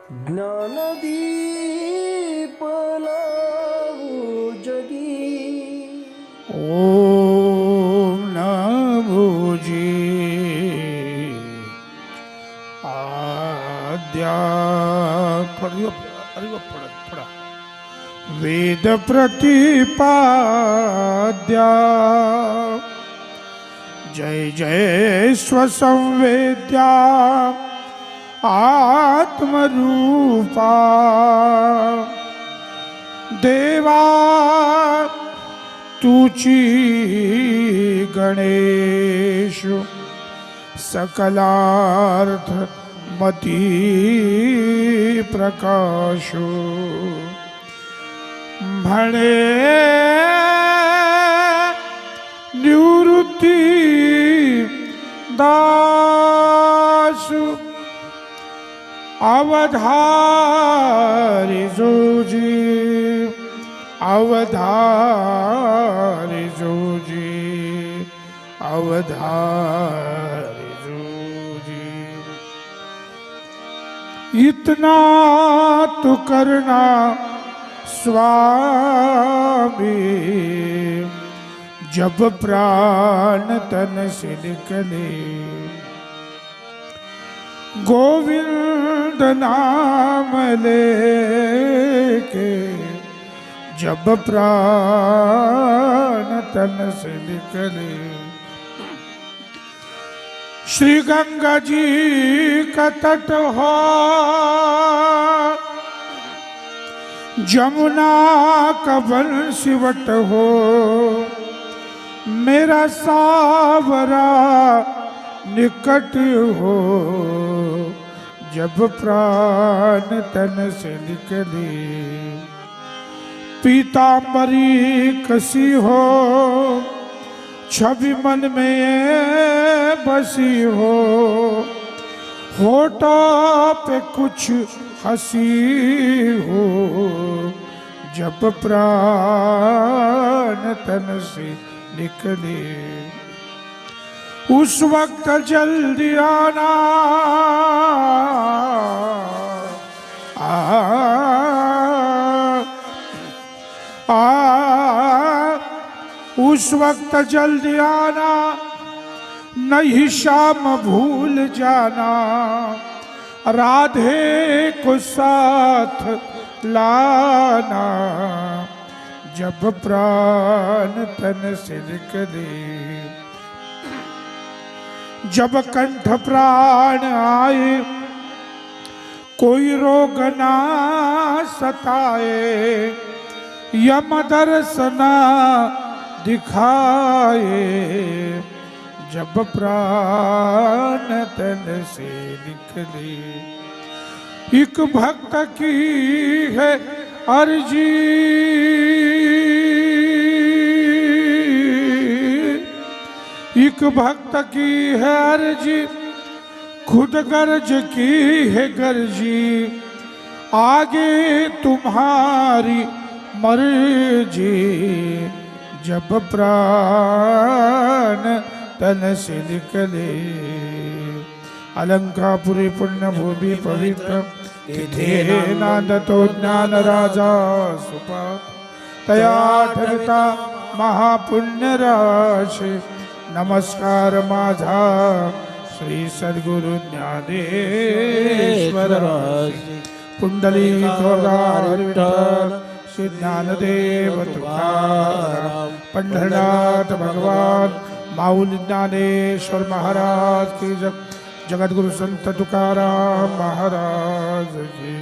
ज्ञानदीप लावू जगी ओम नभुजी आद्या पड़ा वेद प्रतिपाद्या जय जय स्वसंवेद्या आत्मरूपा देवा तुची गणेश सकलार्थ मती प्रकाश म्हणे निवृत्ती दासु अवधारी जोजी अवधारी जोजी अवधारी जोजी इतना तो करना स्वामी जब प्राण तन से निकले गोविंद नाम लेके जब प्राण तन से निकले श्री गंगा जी का तट हो जमुना का बंसीवट हो मेरा सावरा निकट हो जब प्राण तन से निकले पीतांबरी कसी हो छवि मन में बसी हो होठों पे कुछ हंसी हो जब प्राण तन से निकले उस वक्त जल्दी आना उस वक्त जल्दी आना नहीं शाम भूल जाना राधे को साथ लाना जब प्राण तन से निकले जब कंठ प्राण आए कोई रोग ना सताए यम दर्शना दिखाए जब प्राण तन से निकले एक भक्त की है अर्जी एक भक्त की है अर्जी खुद गर्ज की है गर्जी आगे तुम्हारी मर्जी जब प्राण तन से निकले अलंकापुरी पुण्य भूमि पवित्र नांदतो ज्ञान राजा सुपा तया ठरता महापुण्य राशि नमस्कार माझा श्री सद्गुरु ज्ञानेश्वर पुंडलिक विठ्ठल श्री ज्ञानदेव तुकाराम पंढरनाथ भगवान माऊली ज्ञानेश्वर महाराज की जगद्गुरु संत तुकाराम महाराज की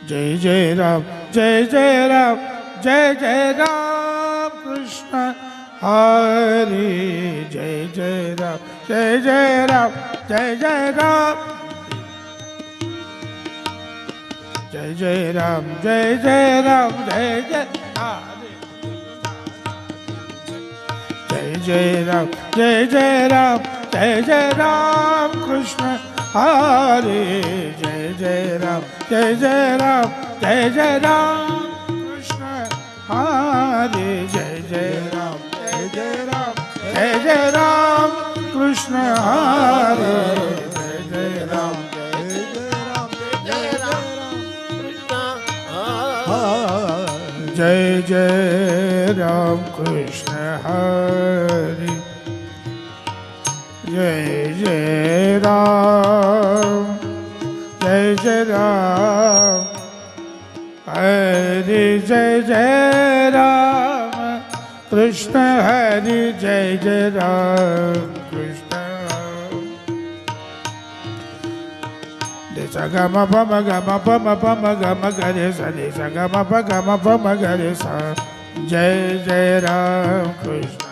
जय जय राम जय जय राम जय जय राम कृष्ण हरे जय जय राम जय जय राम जय जय राम जय जय राम जय जय राम जय जय जय राम जय जय राम जय जय राम कृष्ण हरे जय जय राम जय जय राम जय जय राम कृष्ण हरे जय जय राम जय जय राम जय जय राम कृष्ण हरे जय जय राम जय जय राम जय जय राम कृष्ण हरे जय जय राम जय जय राम हरे जय जय राम कृष्ण हरे जय जय राम कृष्ण सा गा ma pa ma ga ma pa ma pa ma ga ma ga re sa ni sa ga ma pa ga ma pa ma ga re sa जय जय राम कृष्ण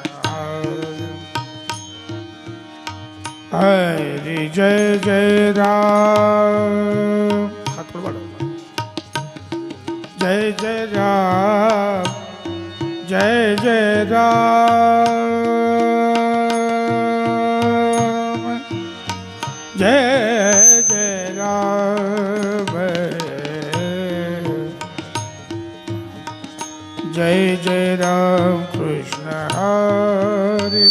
हरे जय जय राम जय जय राम जय जय राम जय जय राम जय जय राम कृष्ण हरे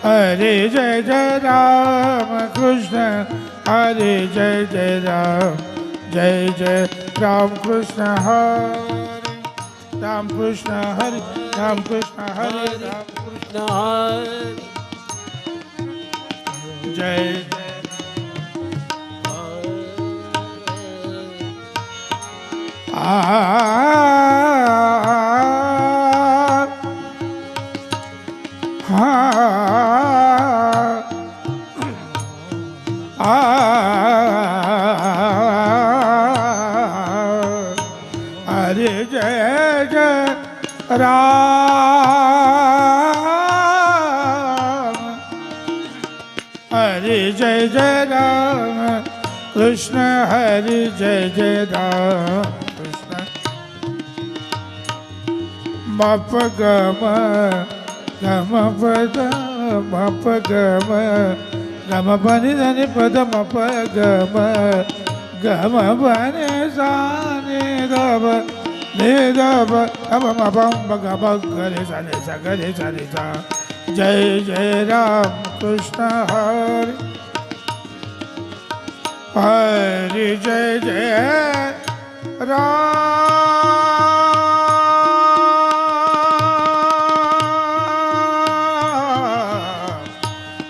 हरे जय जय राम कृष्ण हरे जय जय राम कृष्ण हरे राम कृष्ण हरे राम कृष्ण हरे राम कृष्ण हरे जय हरे जय जय राम हरे जय जय राम कृष्ण हरे जय जय राम मप गम गम पद मप गम पनि धनि पद मप गम पनि सानि गम नि गम गम मप गम गरे सानि सा जय जय राम कृष्ण हरे हरे जय जय राम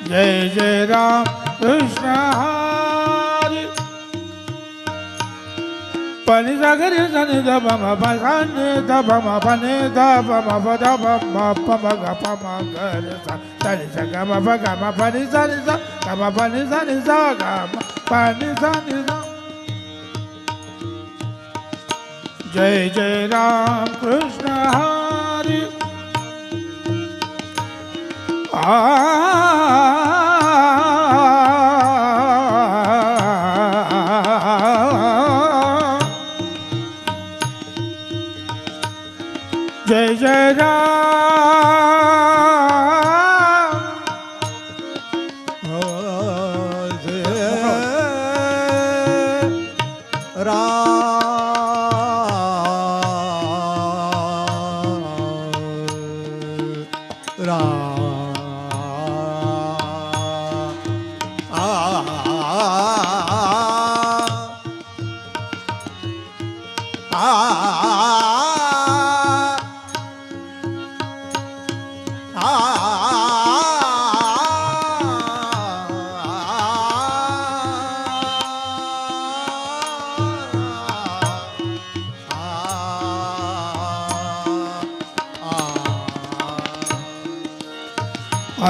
जय जय राम कृष्ण हरे पनि सागरे सनि द म प सनि द म प नि द म प द म प म ग प म ग रे सा सनि स ग म प ग म प नि सनि स ग म प नि सनि स ग म प नि सनि स जय जय राम कृष्ण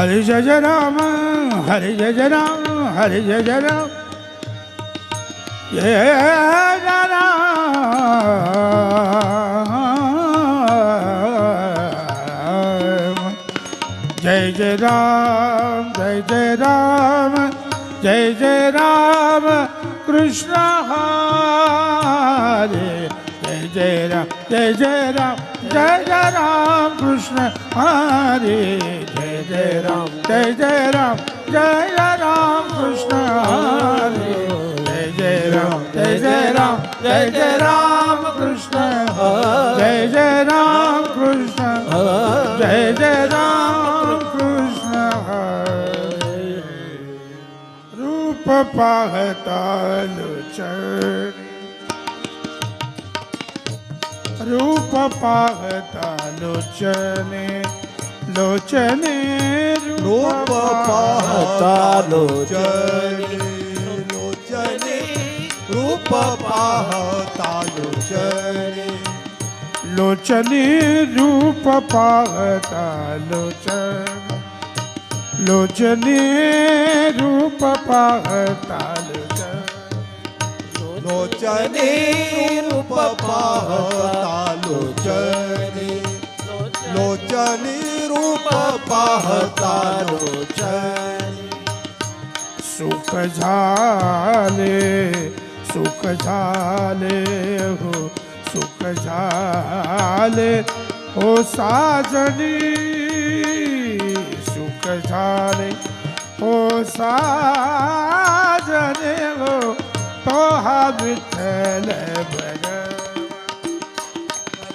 हरे जय जय राम हरे जय जय राम हरे जय जय राम हरे जय जय राम जय जय राम जय जय राम जय जय राम कृष्ण हरे जय जय राम जय जय राम जय जय राम कृष्ण हरे जय जय राम जय जय राम जय जय राम कृष्ण हरे जय जय राम जय जय राम जय जय राम कृष्ण जय जय राम कृष्ण जय जय राम कृष्ण रूप पाहता लोचन रूप पाहता लोचने लोचने रूप पाहता लोचने लोचने रूप पाहता लोचने लोचने रूप पाहता लोचन लोचने रूप पाहता लोचन लोचने रूप पाहता लोचने लोचने रूप पाहता लोचने सुख झाले हो सुख झाले हो साजनी सुख झाले हो साजने हो तो हा विठ्ठल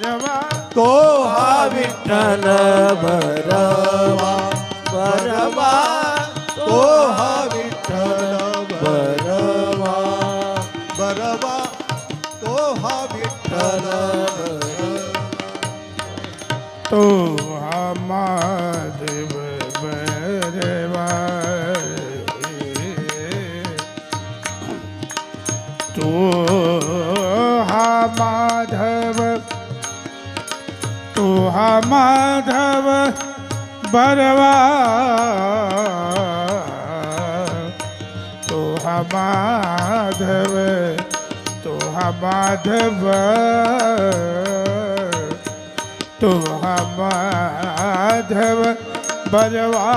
बरवा तो हा विठ्ठल बरवा बरवा तो हा विठ्ठल बरवा बरवा तो हा विठ्ठल तो हा माधव बरवा तो हा माधव तो हा माधव बरवा तो हा माधव तो हा माधव तो हा माधव बरवा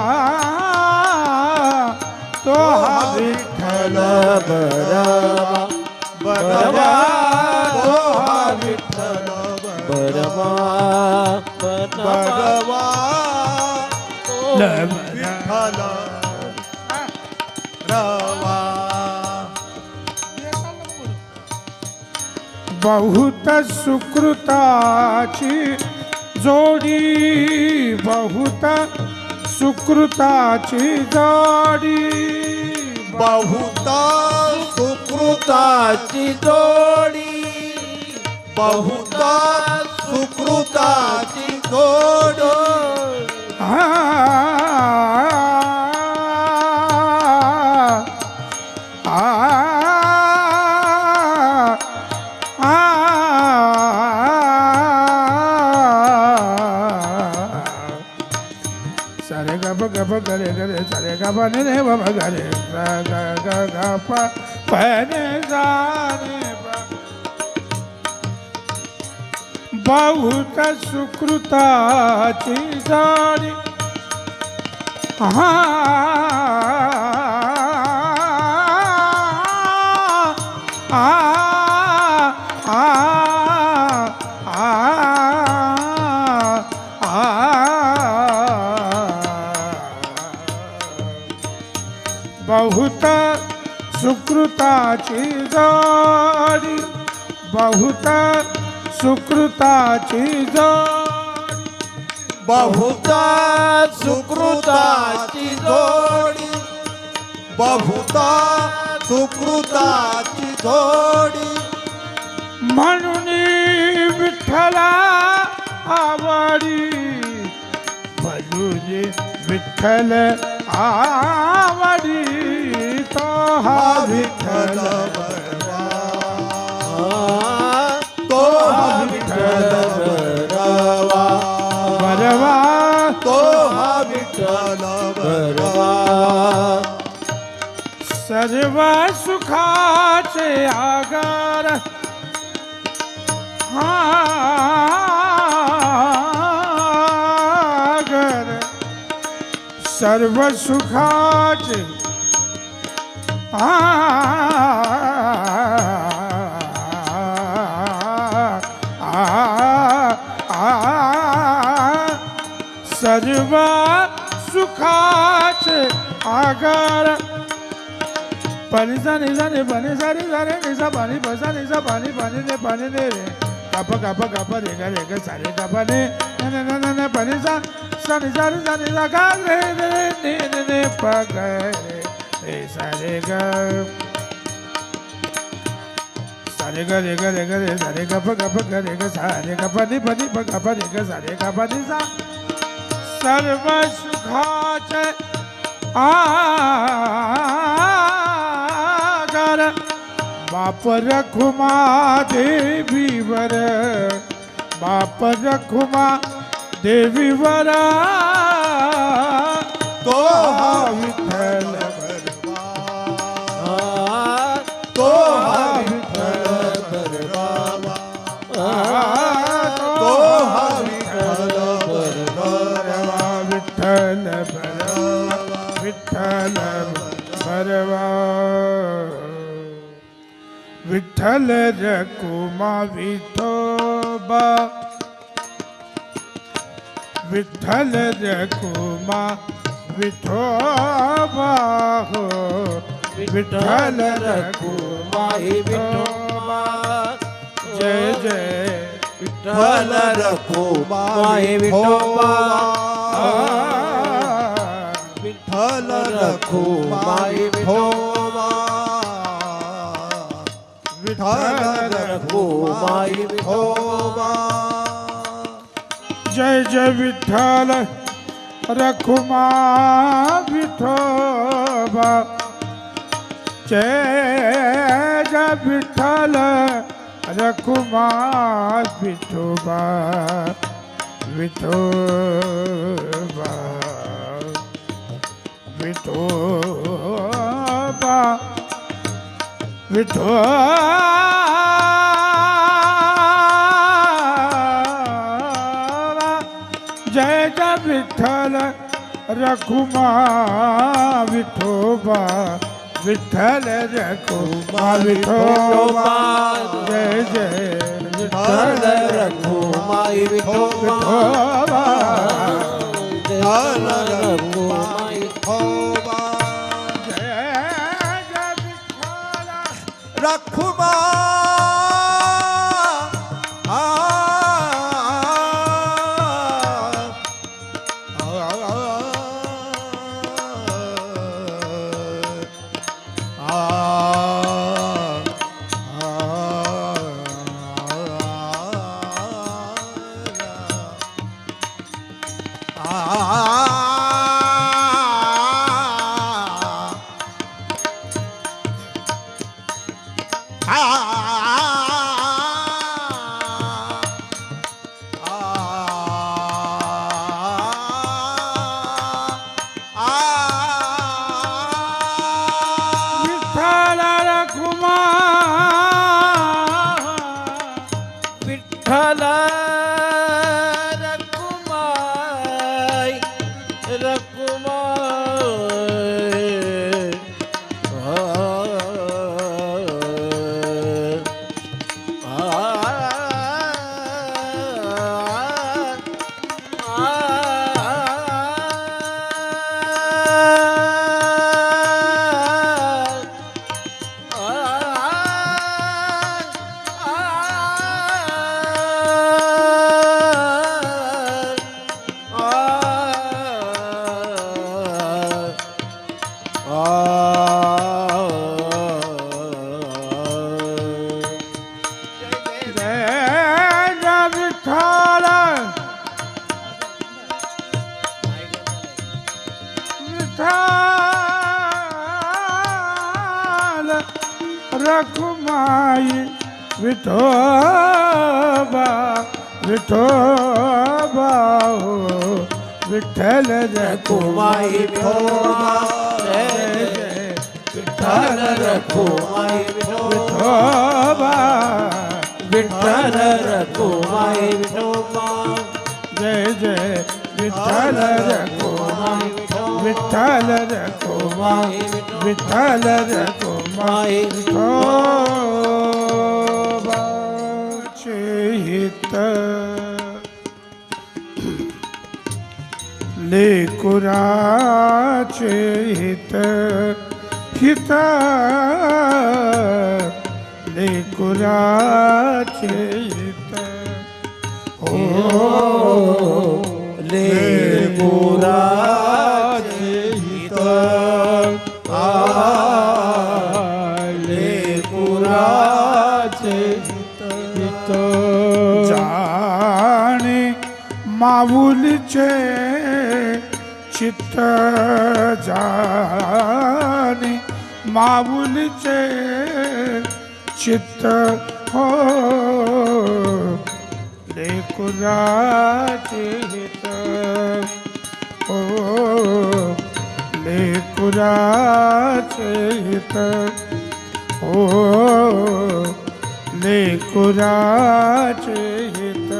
तो हा विठ्ठल बरवा बरवा तो हा विठ्ठल बरवा बरवा विठ्ठल रवा बहुत सुकृताची जोडी बहुत सुकृताची जोडी बहुता सुकृताची जोडी बहुता सुकृताची जोडी आ सारे ग ब गरे गरे सारे ग ब ने ब गरे ग ग ग ग प ने सा ने प बहुत सुकृताची जोडी बहुत सुकृताची जोडी बहुत सुकृताची जोडी बहुता सुकृताची जोडी बहुता सुकृताची जोडी म्हणून विठ्ठला आवडी म्हणून विठ्ठल आवडी तो हा विठ्ठल बरवा तो हा विठ्ठल बरवा बरवा तो हा विठ्ठल बरवा सर्व सुखाचे आगार आगर सर्व सुखाचे सर्व सुखाचे आगार पाणी सा निसा ने पाणी सा रे निसा पाणी बसा निसा पाणी पाणी ने रे काप काप काप रे गा सारे काप ने न पाणी सा सा निसा गा रे ने प ग रे सारे गा सारे गा रे सारे काप काप ग रे गा सारे काप नि पाणी प काप रे गा सारे काप नि सा सर्व सुखाचे आगर बाप रखुमा देवीवर बाप रखुमा देवीवर तो हा विठ्ठल बरवा तो हा विठ्ठल बरवा तो हा विठ्ठल बरवा विठ्ठल बरवा विठ्ठल बरवा विठ्ठल रकुमा विठोबा विठ्ठल रकुमा विठोबा हो विठ्ठल रकुमा विठोबा जय जय विठ्ठल रखुमा विठोबा विठ्ठल रखुमा विठोबा विठ्ठल रखुमा विठोबा जय जय विठ्ठल रखुमा विठोबा जय जय विठ्ठल रखुमा विठोबा विठोबा विठोबा विठोबा जय जय विठ्ठल रखुमा विठोबा विठ्ठल रखुमा विठोबा जय जय विठ्ठल रखुमा विठोबा विठ्ठल रखुमा विठोबा जय जय विठ्ठल रखुमा विठ्ठल रकुमाई रखुमाई विठोबा विठोबा हो विठ्ठल रखुमाई विठोबा जय जय विठ्ठल रखुमाई विठोबा विठ्ठल रखुमाई विठोबा जय जय विठ्ठल रखुमाई विठ्ठल रखुमाई रखुमाई विठ्ठल रखुमाई विठोबाचे हित लेकुराचे हित हित लेकुराचे हित हो लेकुराचे हित लेकुराचे हित जाणे माऊलीचे चित्त जाणे माऊलीचे चित्त हो लेकुराचे हित हो लेकुराचे हित हो लेकुराचे हित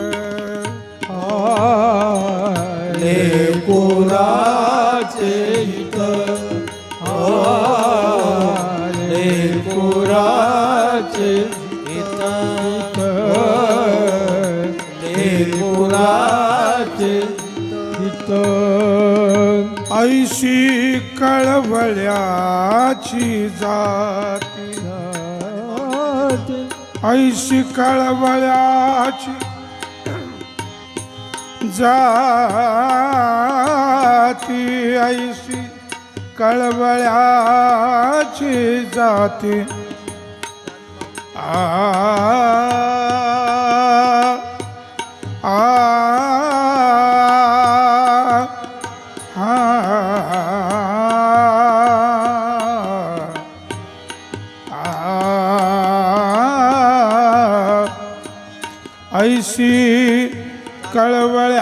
लेकुराचे हित लेकुराचे हित लेकुराचे हित ऐशी कळवळ्याची जाती ऐशी कळवळ्याची जाती ऐशी कळवळ्याची जाती आ आ ऐशी कळवळ्याची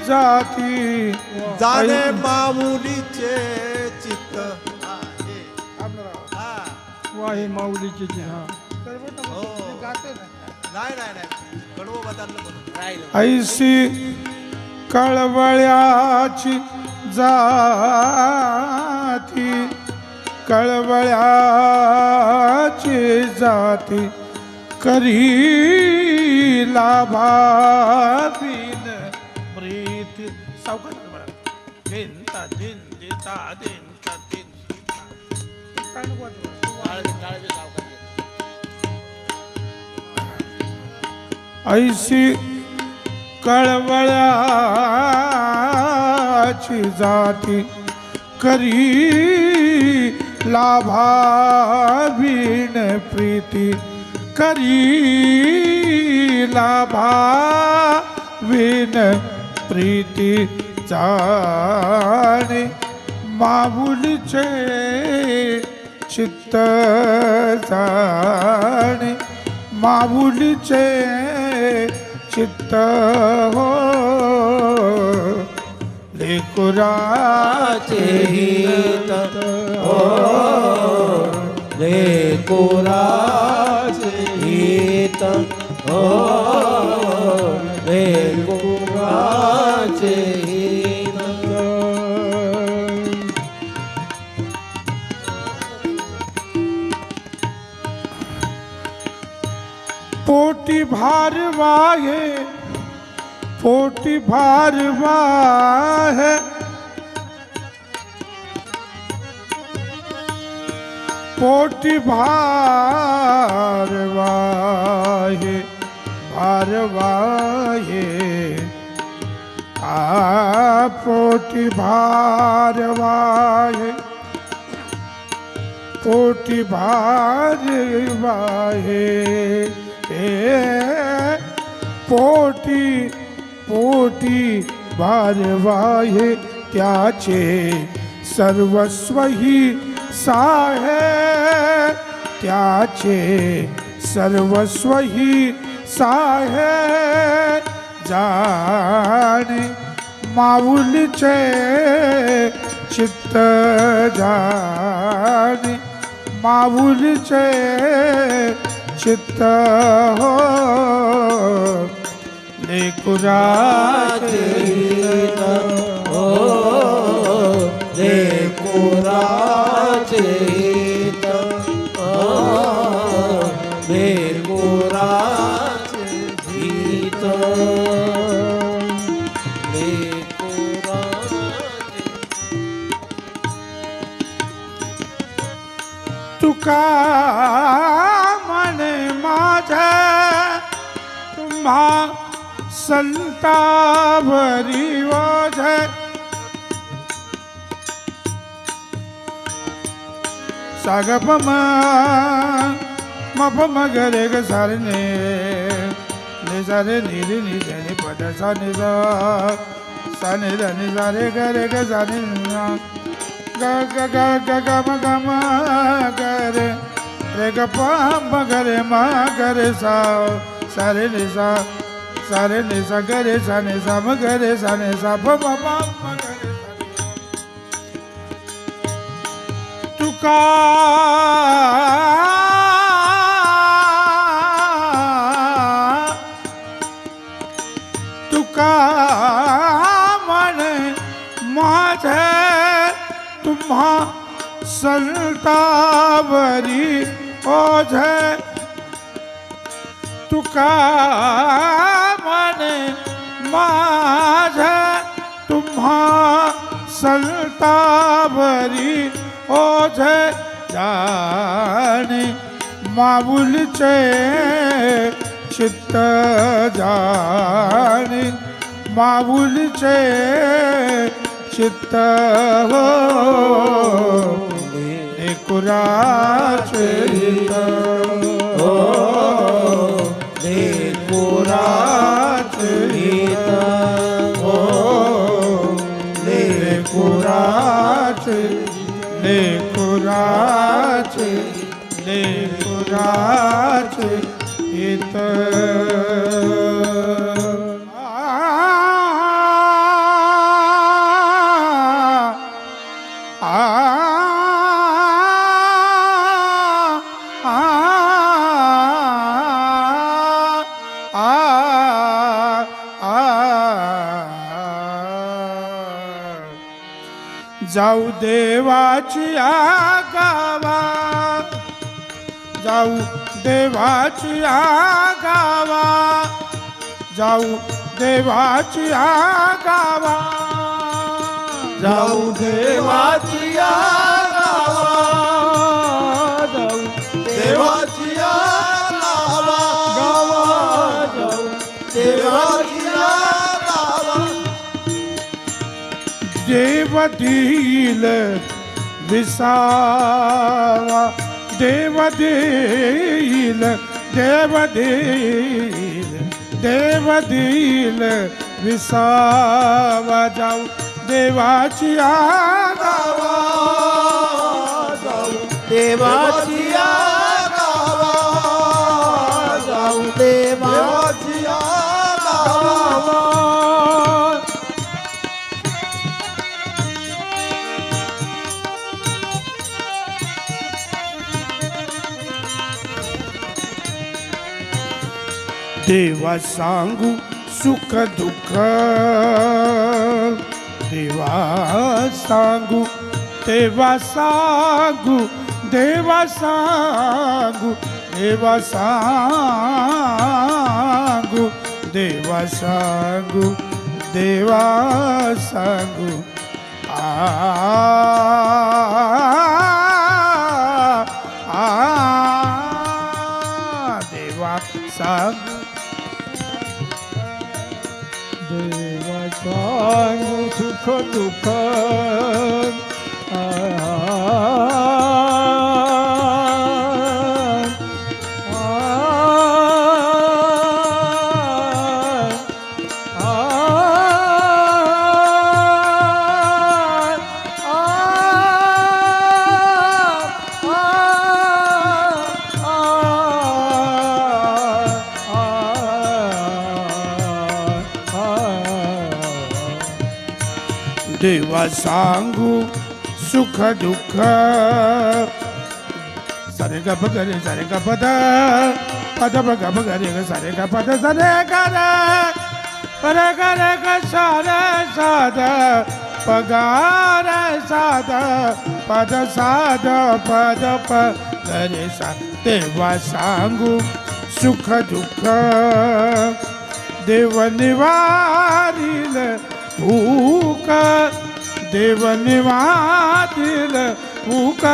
जाती जाणे माऊलीचे चित्त वाहे माऊलीची नाही कडवं बदललं ऐशी कळवळ्याची जाती कळवळ्याची जाती करी लाभावीन प्रीती सावकाश बरं दिन ता दिन देता दिन ता दिन काय नको ऐशी कळवळ्याची जाती करी लाभावीन प्रीती करी लाभावीन प्रीती जाणे माऊलीचे चित्त जाणे माऊलीचे चित्त हो लेकुराचे हित हो लेकुराचे हित हो लेकुराचे हित पोटी भारवाहे पोटी भारवाहे पोटी भारवाहे भारवाहे आ पोटी भारवाहे पोटी भारवाहे पोटी पोटी भारवाहे त्याचे सर्वस्व ही साहे त्याचे सर्वस्व ही साहे जाणे माऊलीचे चित्त जाणे माऊलीचे चित्त हो लेकुराचे हो लेकुराचे हित लेकुराचे हित लेकुराचे तुका म्हणे माझ्या तुम्हा संतावरी ओझ सागपम मप मगरे ग सारे ने सारे नीरे नि धनि पद सा नि सा नि धनि सारे गरे ग सारे ग ग ग ग ग म ग म गरे रे ग प म गरे म गरे सा सारे नि सा गरे सा नि सा म गरे सा नि सा प म प म गरे तुका तुका म्हणे माझे तुम्हा संतावरी ओझे तुका म्हणे माझे तुम्हा संतावरी ओझे जाणे माऊलीचे चित्त जाणे माऊलीचे चित्त हो लेकुराचे हित हो लेकुराचे हित हो लेकुराचे लेकुराचे लेकुराचे हित जाऊ देवाची आगावा जाऊ देवाची आगावा जाऊ देवाची आगावा जाऊ देवाची गावा जाऊ देवाची गावा गावा जाऊ देवाची गावा देव दिल विसावा देव दिल देव दिल देव दिल विसावा जाऊ देवाची आगावा जाऊ देवाची गावा जाऊ देवाची गावा देवा सांगू सुख दुःख देवा सांगू देवा सांगू देवा सांगू देवा सांगू देवा सांगू देवा सांगू देवा सांगू देवा सांगू सुख दुःख देवा सांगू सुख दुःख सरे ग प गरे सरे ग पद पद ब ग ब गरे ग सरे ग पद सरे ग रे ग सारे साध पगार साध पद साध पद प गरे सा तेव्हा सांगू सुख दुःख देव निवारील भूक देव निवारील भूक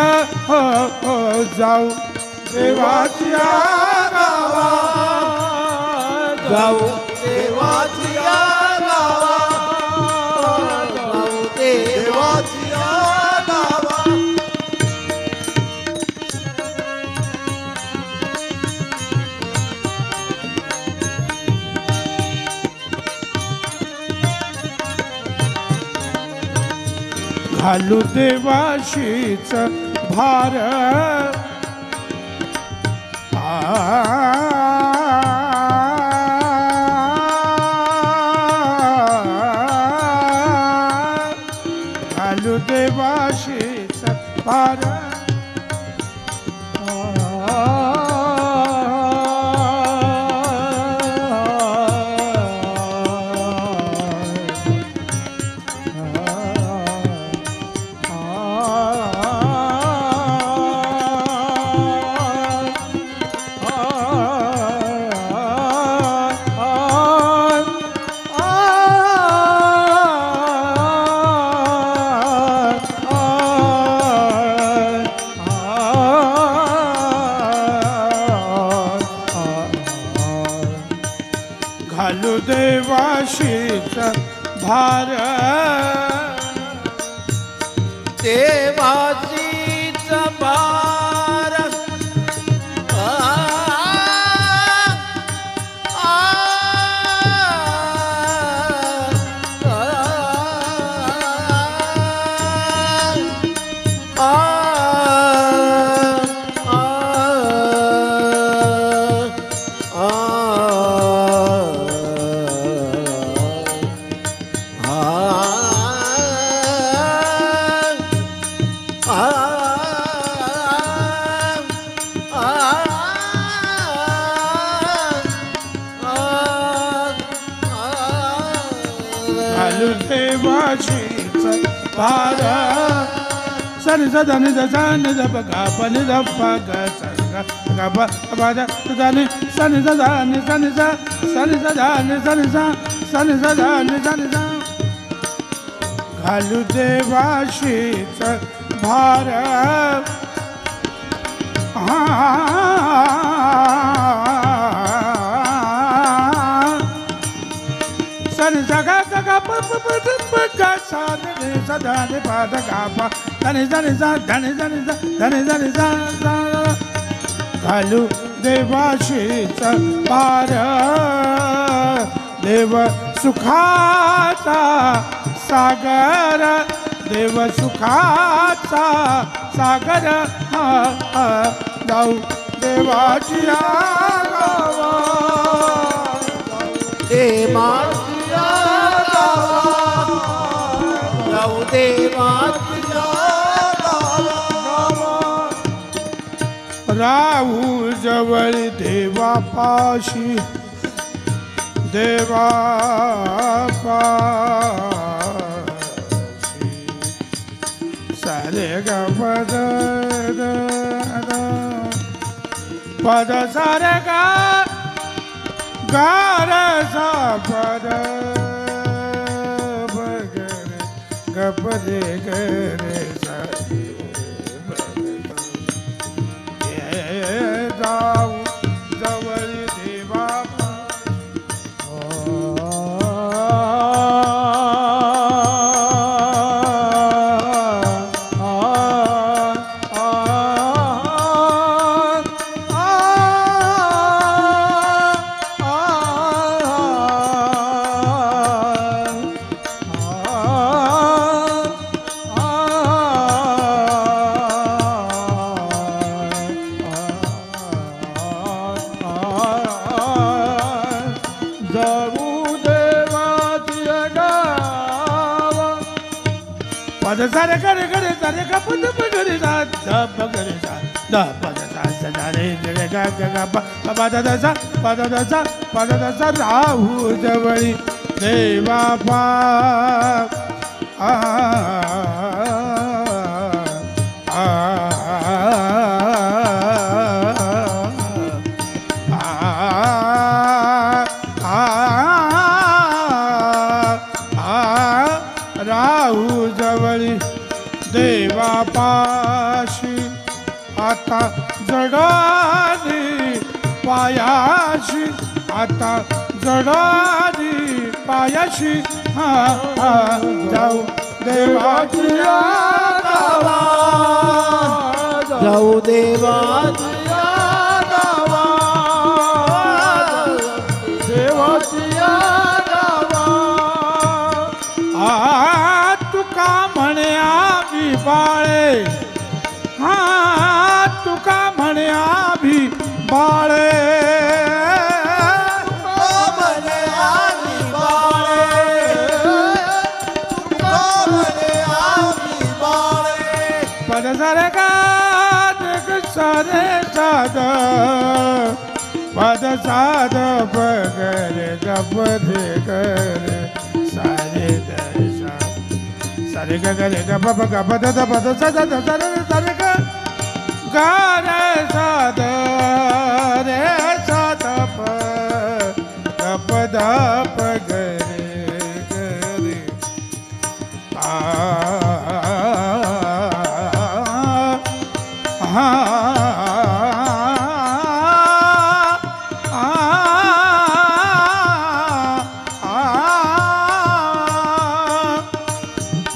हो हो जाऊ देवाच्या गावा जाऊ देवाच्या गावा जाऊ देवाच्या गावा घालू देवाशीच भार घालू देवाशीच भार घालू देवाशीच भार देवाचीच भार घालू देवाशीच भार सनि सदा नि सा नि द प गा प नि द प ग स ग ग प प द द नि सनि सदा नि सनि सा सनि सदा नि सनि सा सनि सदा नि सनि सा घालू देवाशीच भार सनि सगा सगा प प प द प ग सा नि सदा नि प द गा प धनि धनि सा धनि धनि सा धनि धनि सा सा घालू देवाशीच भार देव सुखाचा सागर देव सुखाचा सागर जाऊ देवाच्या गावा देवाच्या गावा जाऊ देवाच्या गावा राहू जवळ देवापाशी देवापाशी सारे ग पद पद सारे गा गार सा पद बगरे गपरे गरे सा जाऊ जवळ देवा पद सारे करे करे सारे का पद पगरे सा द पगरे सा द पद सा सा रे रे गा गा गा प पद द सा पद द सा पद द सा राहू जवळी देवा पा आता जडानी पायाशी आता जडानी पायाशी हा हा जाऊ देवाची गावा जाऊ देवाची गावा देवाची गावा आ तुका म्हणे आम्ही बाळे हा तुका म्हणे आम्ही बाळे म्हणे आम्ही बाळे म्हणे आम्ही बाळे पद सारे का सारे साध पद साध पगरे गपरे करे सारे दशा सारे ग गरे ग प ग प द द प द स द द स रे सारे ग ग रे सा द रे सा द प ग प द प ग रे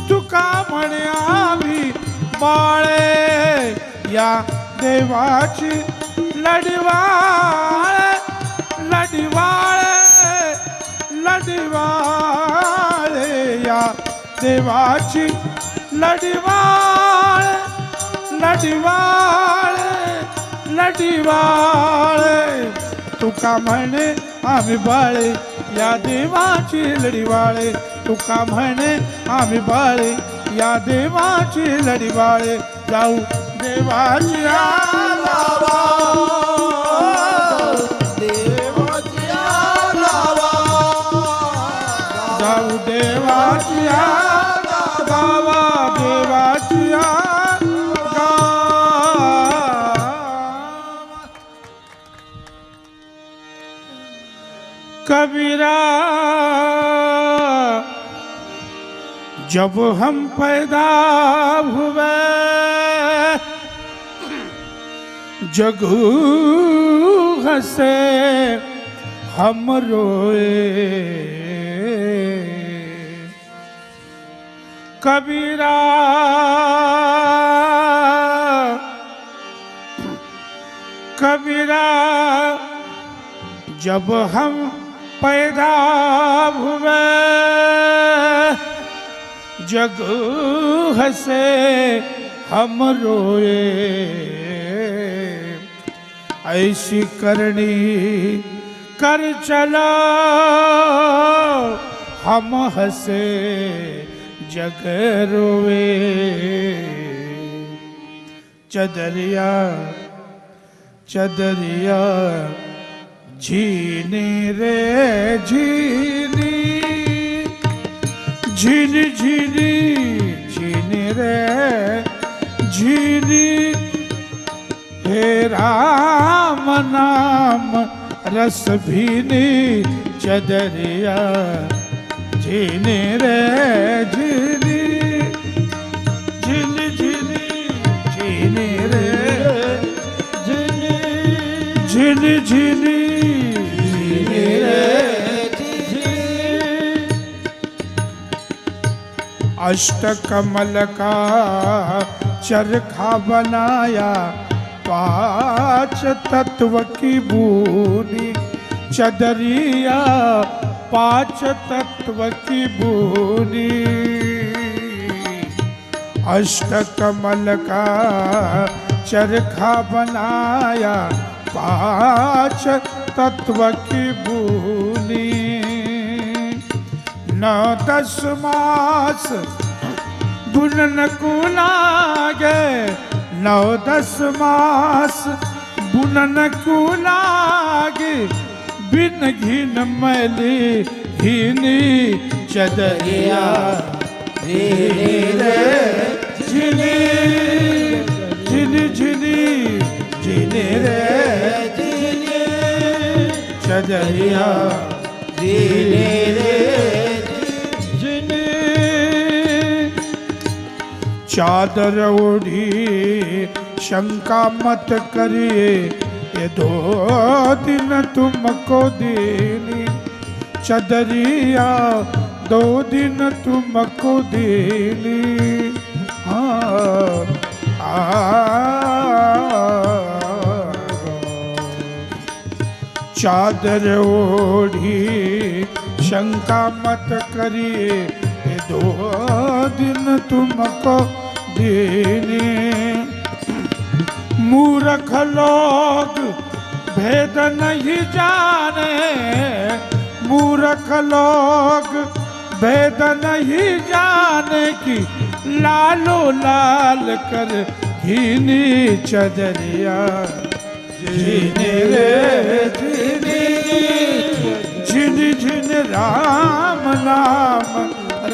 तुका म्हणे आम्ही बाळे या देवाची लढवाळे लढवाळे लढवाळे या देवाची लढवाळे लढवाळे लढवाळे तुका म्हणे आम्ही बाळे या देवाची लढवाळे तुका म्हणे आम्ही बाळे या देवाची लढवाळे जाऊ देवाची गावा देवाची गावा जाऊ देवाची गावा देवाची गावा कबीरा जब हम पैदा हुए जग हंसे हम रोए कबीरा कबीरा जब हम पैदा हुए जग हंसे हम रोए ऐसी करनी कर चला हम हंसे जग रोए चदरिया चदरिया झीनी रे झीनी झीनी झीनी झीनी रे झीनी हे राम नाम रस भीनी चदरिया झीनी रे झीनी झीनी झीनी झीनी रे झीनी झीनी झीनी झीनी रे अष्टकमल का चरखा बनाया पांच तत्व की बूनी चदरिया पांच तत्व की बूनी अष्टकमल का चरखा बनाया पांच तत्व की बूनी 9-10 मास बुनन को लागे 9-10 मास बुनन को लागे बिन घिन मैली घिनी चदरिया झिनी रे झिनी झिनी झिनी झिनी रे झिनी चदरिया झिनी रे झिनी चादर ओढ़ी शंका मत करिए ये 2 दिन तुमको देनी चदरिया 2 दिन तुमको देनी चादर ओढ़ी शंका मत करिए ये 2 दिन तुमको देनी मूर्ख लोग भेद नहीं जाने मूर्ख लोग भेद नहीं जाने की लालो लाल कर घीनी चदरिया झिनी रे झिनी झिन राम नाम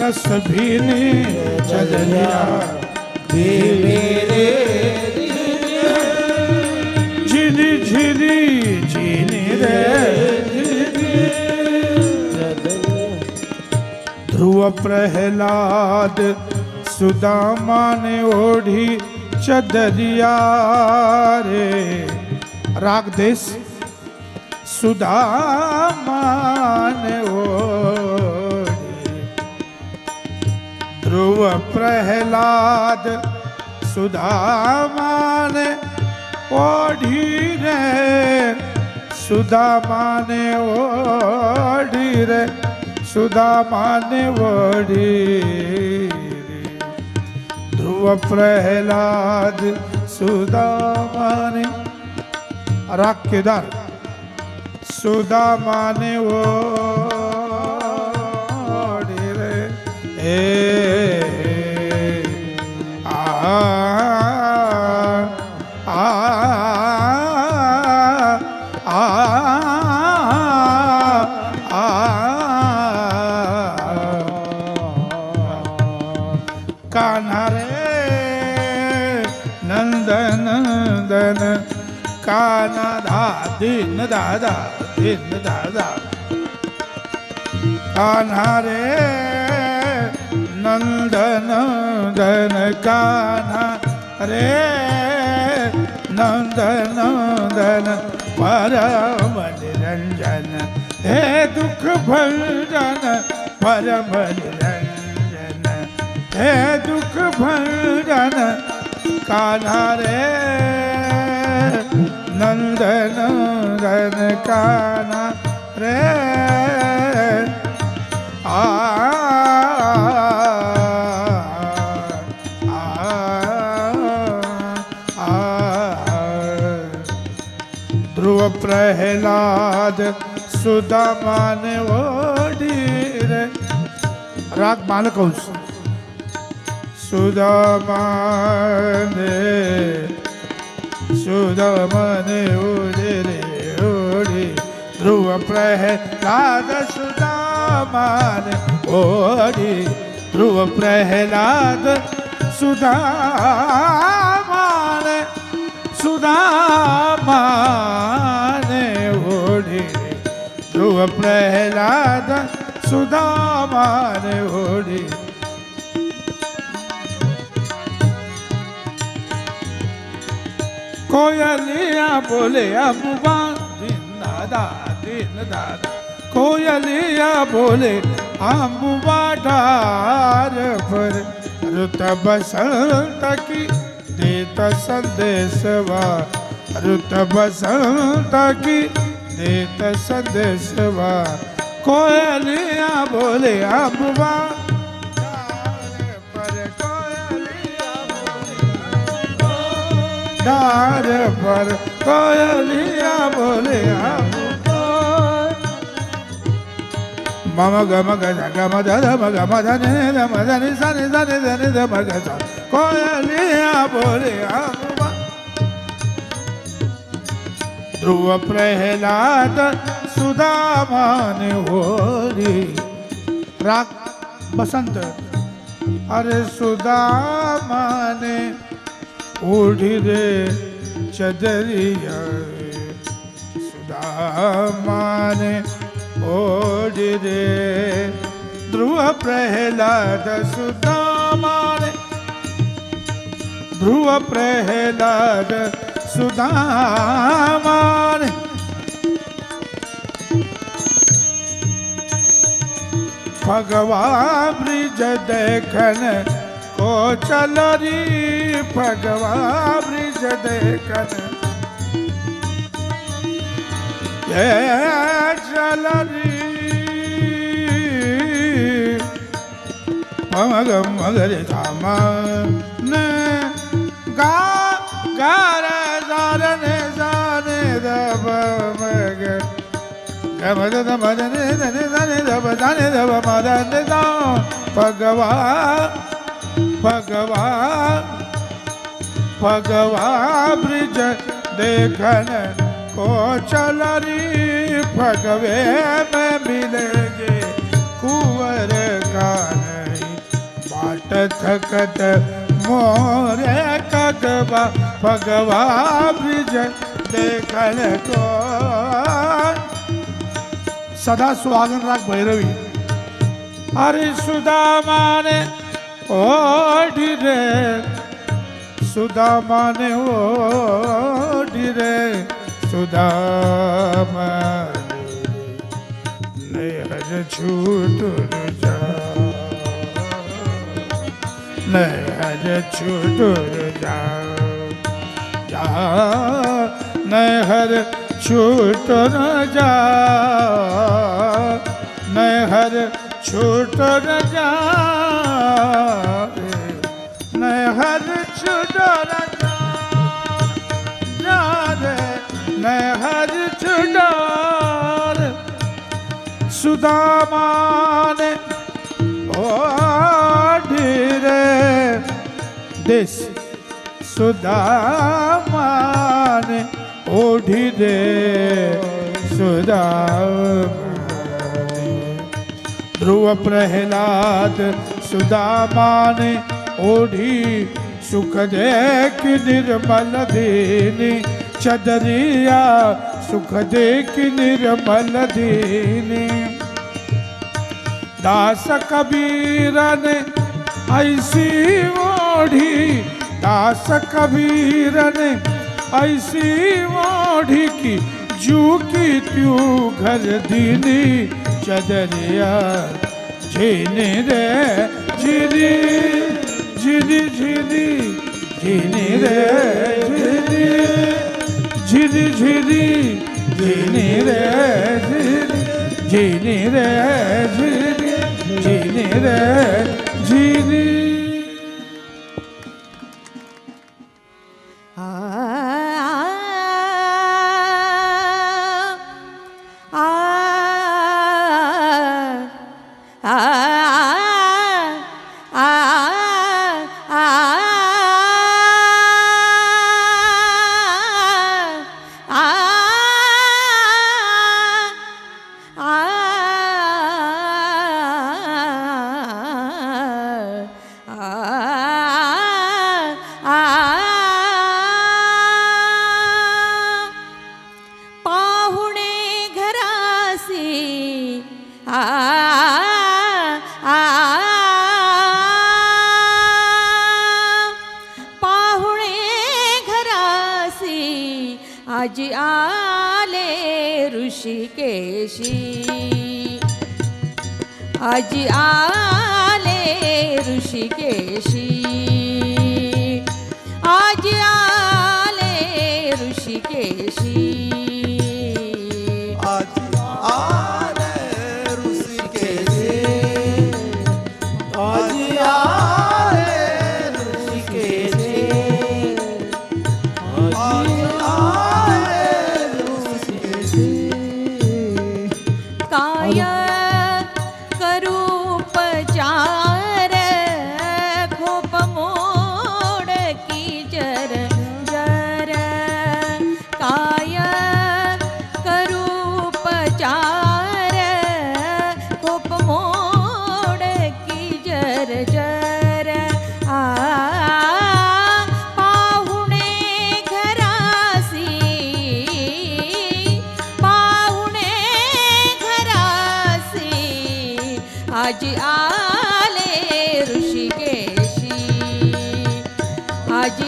रस भीनी चदरिया झिनी झिनी झिनी रे ध्रुव प्रहलाद सुदामा ने ओढ़ी चदरिया रे राग देश सुदामा ने ओढ़ी ध्रुव प्रहलाद सुदामा ने ओढ़ी रे सुदामा ने ओढ़ी रे सुदामा ने ओढ़ी ध्रुव प्रहलाद सुदामा ने राग केदार सुदामा ने ओढ़ी रे कान्हा रे नंदन नंदन कान्हा धा दिन दादा दिन दादा कान्हा रे नंदन नंदन कान्हा रे नंदन नंदन परम निरंजन हे दुख भंजन परम निरंजन हे दुख भंजन कान्हा रे नंदन नंदन कान्हा रे ध्रुव प्रहलाद सुदामा ने ओढ़ी रे राग मालकंस सुदामा ने ओढ़ी रे ओढ़ी ध्रुव प्रहलाद सुदामा ने ओढ़ी ध्रुव प्रहलाद सुदामा ने ओढ़ी ध्रुव प्रहलाद सुदामा ने ओढ़ी कोयलिया बोले अम्बा दिन दादा कोयलिया बोले अम्बा डार पर रुत बसंत की देत संदेशवा रुत बसंत की देत संदेशवा कोयलिया बोले अम्बा डार पर कोयलिया बोले मम गम गज गम ध म गम ध नि ध म ध नि सा नि ध नि ध नि ध म ग सा कोयलिया बोले ध्रुव प्रहलाद सुदामा ने ओढ़ी राग बसंत अरे सुदामा ने ओढ़ी रे चदरिया सुदामा ने ओढ़ी रे ध्रुव प्रहलाद सुदामा ने ध्रुव प्रहलाद सुदामान भगवा ब्रिज देखन को चलरी भगवा ब्रिज देखन ये चलरी मग मगर धाम न गा रे जाने जाने दब मग गमद मदने दने दने दब जाने दब मदन दा भगवा भगवा भगवा ब्रिज देखन को चलरी भगवे में मिलेंगे कुंवर का नहीं बाट थकत मोरे कगवा भगवा ब्रिज देखन को सदा सुहागन राग भैरवी अरे सुदामाने ओढ़ी रे सुदामाने ओढ़ी रे सुदामाने नहर छूट जा नहर छूट जा जा नहर छूट न जा नहर छूट न जा नहर छूट न जा रे नहर छूट सुदामाने ओढ़ी रे देश सुदामाने ओढ़ी रे सुदामाने ध्रुव प्रहलाद सुदामाने ओढ़ी सुख देख निर्मल दीनी चदरिया सुख देख निर्मल दीनी दास कबीर ने ऐसी ओढ़ी दास कबीर ने ऐसी ओढ़ी की जू की त्यू घर दीनी चदरिया झीनी रे झीनी झीनी झीनी झीनी रे झीनी झीनी झीनी झीनी रे झीनी रे झीनी झीनी रे झीनी आज आले ऋषिकेशी आज आले ऋषिकेशी आज आले ऋषिकेशी आज आले ऋषिकेशी आज आले ऋषिकेशी आज आले ऋषिकेशी काय करूपचार खोप मोड की जर जर काय करूपचार खोप मोड की जर जर पाहुणे घरासी पाहुणे घरासी आज आले ऋषिकेशी आज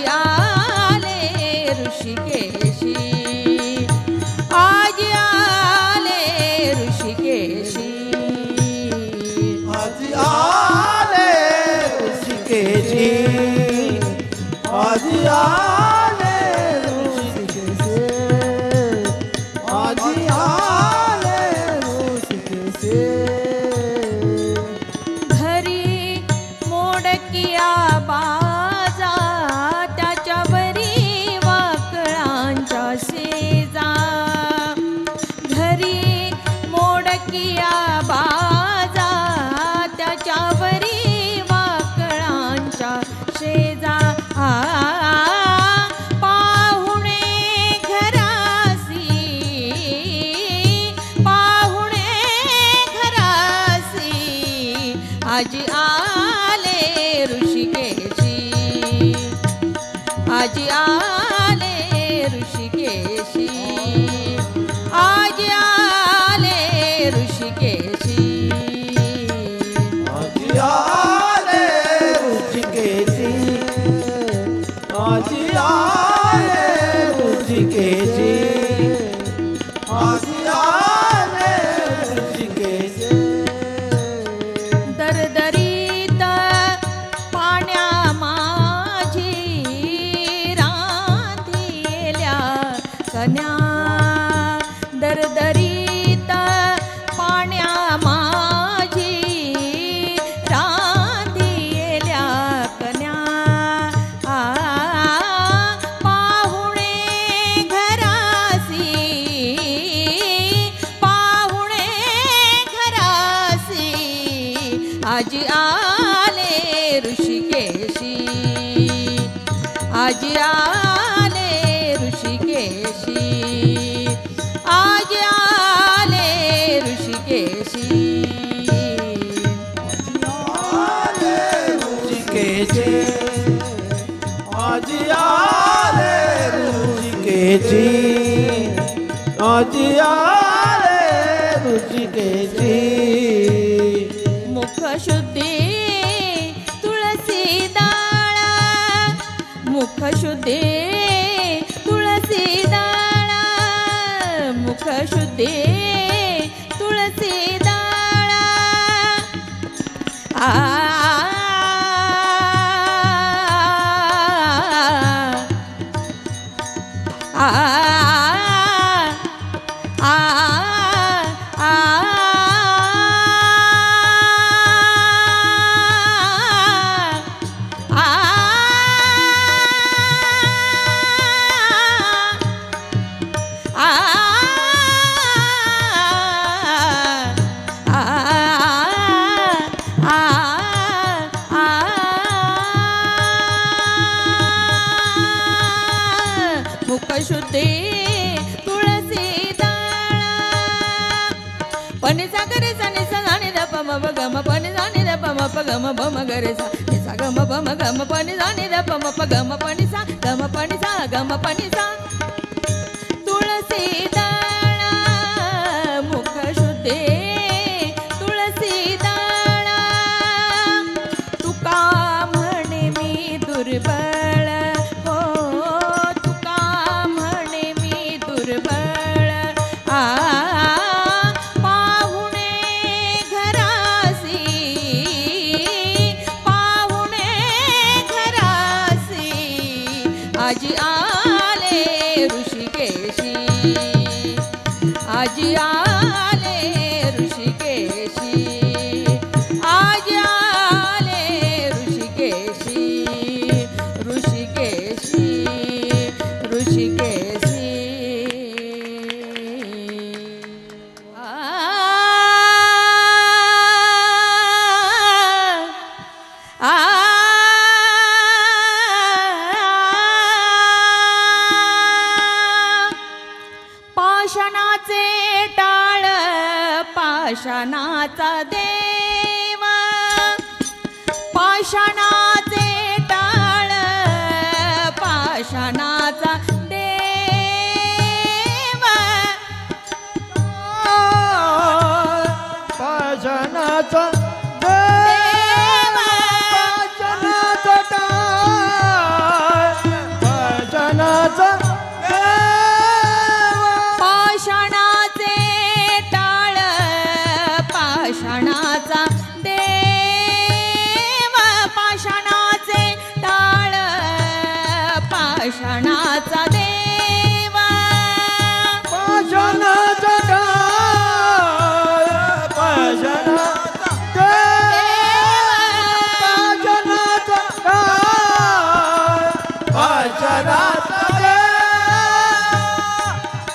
आजी आले ऋषिकेशी आजी आले ऋषिकेशी आजी आले ऋषिकेशी आजी आले ऋषिकेशी आजी आले ऋषिकेशी आजी आले ऋषिकेशी दरदरीत पाण्या माझी रांधिल्या कन्या दरदरीत पाण्या माझी रांधिल्या कन्या पाहुणे घरासी पाहुणे घरासी आजी आले ऋषिकेशी आजी आले ऋषिकेशी आजी आले ऋषिकेशी आले ऋषिकेशी आजी आले ऋषिकेशी आजी आले ऋषिकेशी मुख शुद्धी तुळसी डाळा मुख शुद्धी तुळसी डाळा मुख शुद्धी तुळसी डाळा मुखशुद्धे तुळसी डाळा पनि सागरे सनि सनि द पम ब गम पनि सनि द पम प गम बम गरे सा नि सा गम बम गम पनि सनि द पम प गम पनि सा गम पनि सा गम पनि सा तुळसी डाळा मुखशुद्धे तुळसी डाळा तुका म्हणे मी दुर्बळ हो तुका म्हणे मी दुर्बळ पाहुणे घरासी पाहुणे घरासी आजी आले ऋषिकेशी आजी आले ऋषिकेशी आजी आले ऋषिकेशी ऋषिकेशी ऋषिकेशी पाषाणाचे टाळ पाषाणाचा देव पाषाणाचे टाळ पाषाणाचा देव पाषाणाचा देव पाषाणाचा टाळ पाषाणाचा पाषाणाचे टाळ पाषाणाचा देव पाषाणाचे टाळ पाषाणाचा देव पाषाणाचा टाळ पाषाणाचा पाषाणाचा टाळ पाषाणाचा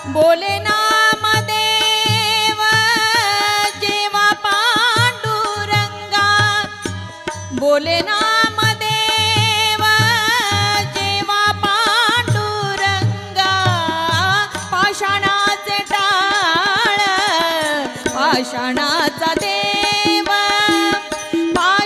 बोले नामदेव जेव्हा पांडुरंगा बोले नामदेव जेव्हा पांडुरंगा पाषाणाचे टाळ पाषाणाचा देव पाषाणाचे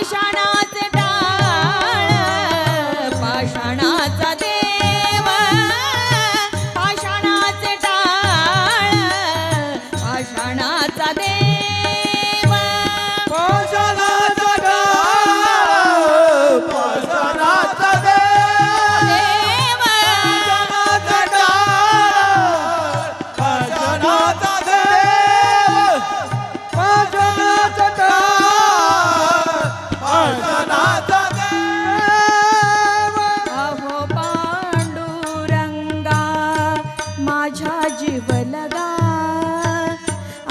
माझ्या जीवलगा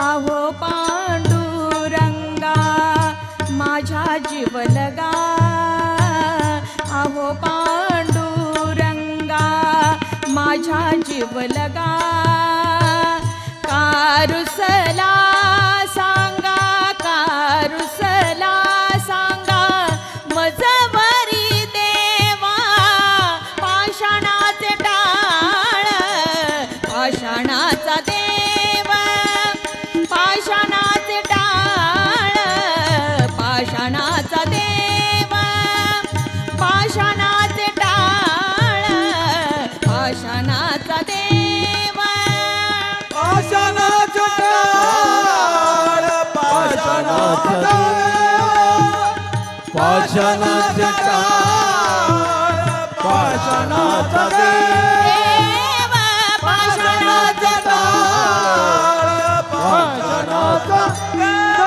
आहो पांडुरंगा माझ्या जीवलगा आहो पांडुरंगा माझ्या जीवलगा कारुसला सांगा कारुसला सांगा मजवरी देवा पाषाणाचे टाळ पाषाणाचा देव पाषाणाचे टाळ पाषाणाचा देव पाषाणाचे टाळ पाषाणाचा देव पाषाणाचा टाळ पाषाणाचा देव पाषाणाचा टाळ पाषाणाचा देव पाषाणाचा टाळ पाषाणाचा देव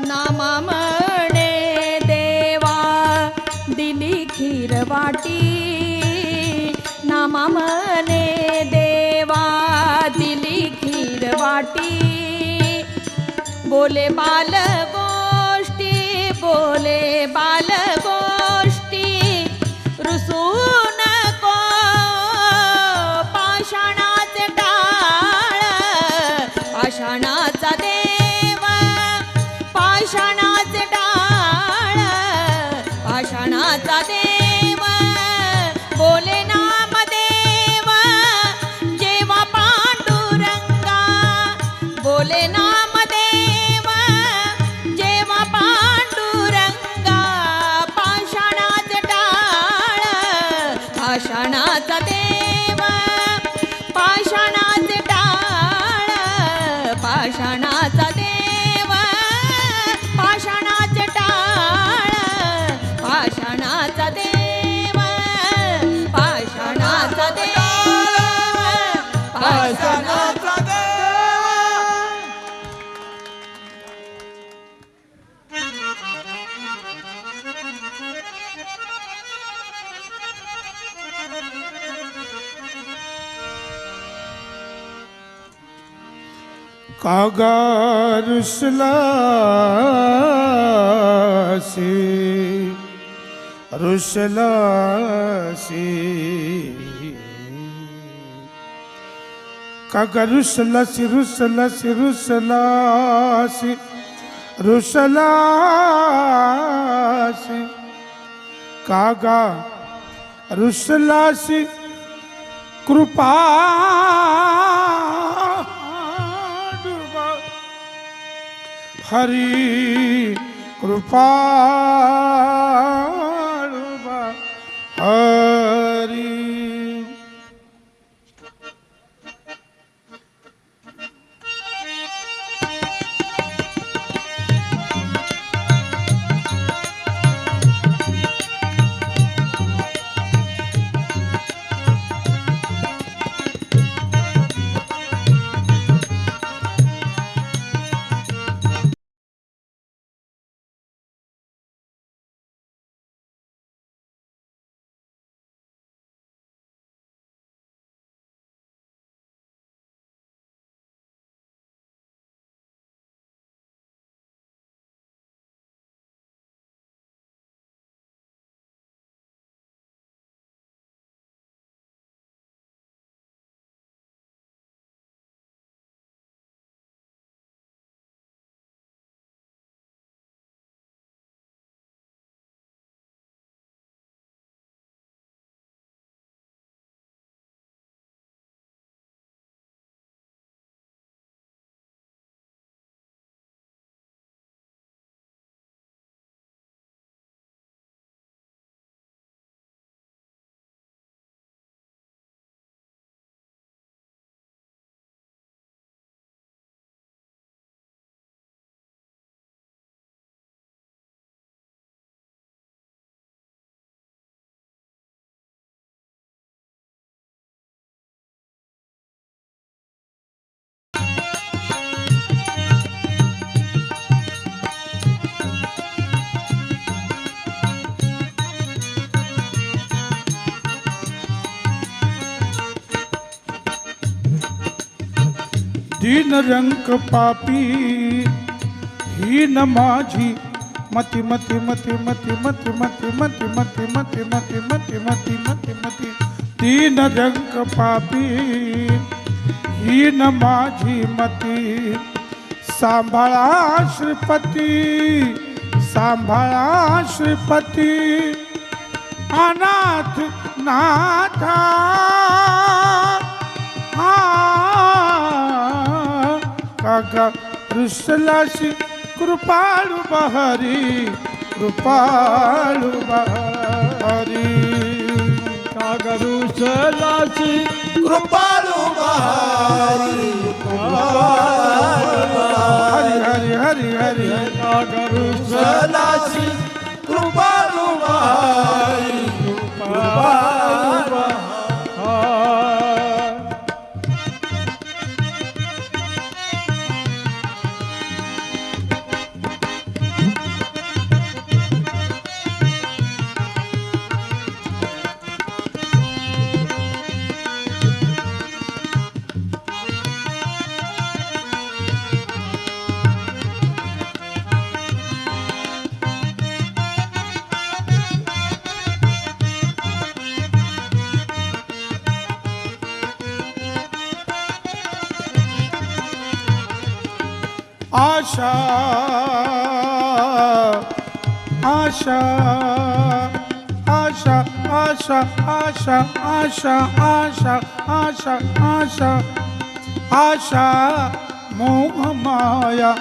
नामा म्हणे देवा दिली खीर वाटी नामा म्हणे देवा दिली खीर वाटी बोले बाल गोष्टी बोले बाल गोष्टी रुसू नको पाषाणाचे टाळ पाषाणाचा देव पाषाणाचे टाळ पाषाणाचा देव बोले नामदेव जेव्हा पांडुरंगा बोले नामदेव जेव्हा पांडुरंगा पाषाणाचे टाळ पाषाणाचा देव पाषाणाचे टाळ पाषाणाचा देव पाषाणाचे टाळ पाषाणाचा देव पाषाणाचा देव पाषाणाचा देव कागा रुसलासी रुसलासी कागा रुसलासी रुसलासी रुसलासी रुसलासी कागा रुसलासी कृपा हरी कृपा दीन रंक पापी हीन माझी मती मती मती मती मती मती मती मती मती मती मती मती मती मती दीन रंक पापी हीन माझी मती सांभाळा श्रीपती सांभाळा श्रीपती अनाथ नाथा काका रुसलासी कृपाळू बहरी कृपाळू बहरी काका रुसलासी कृपाळू बहारी हरी हरी हरी हरी काका रुसलासी सलासी कृपाळू बहारी आशा आशा आशा आशा आशा आशा आशा आशा आशा आशा मोह माया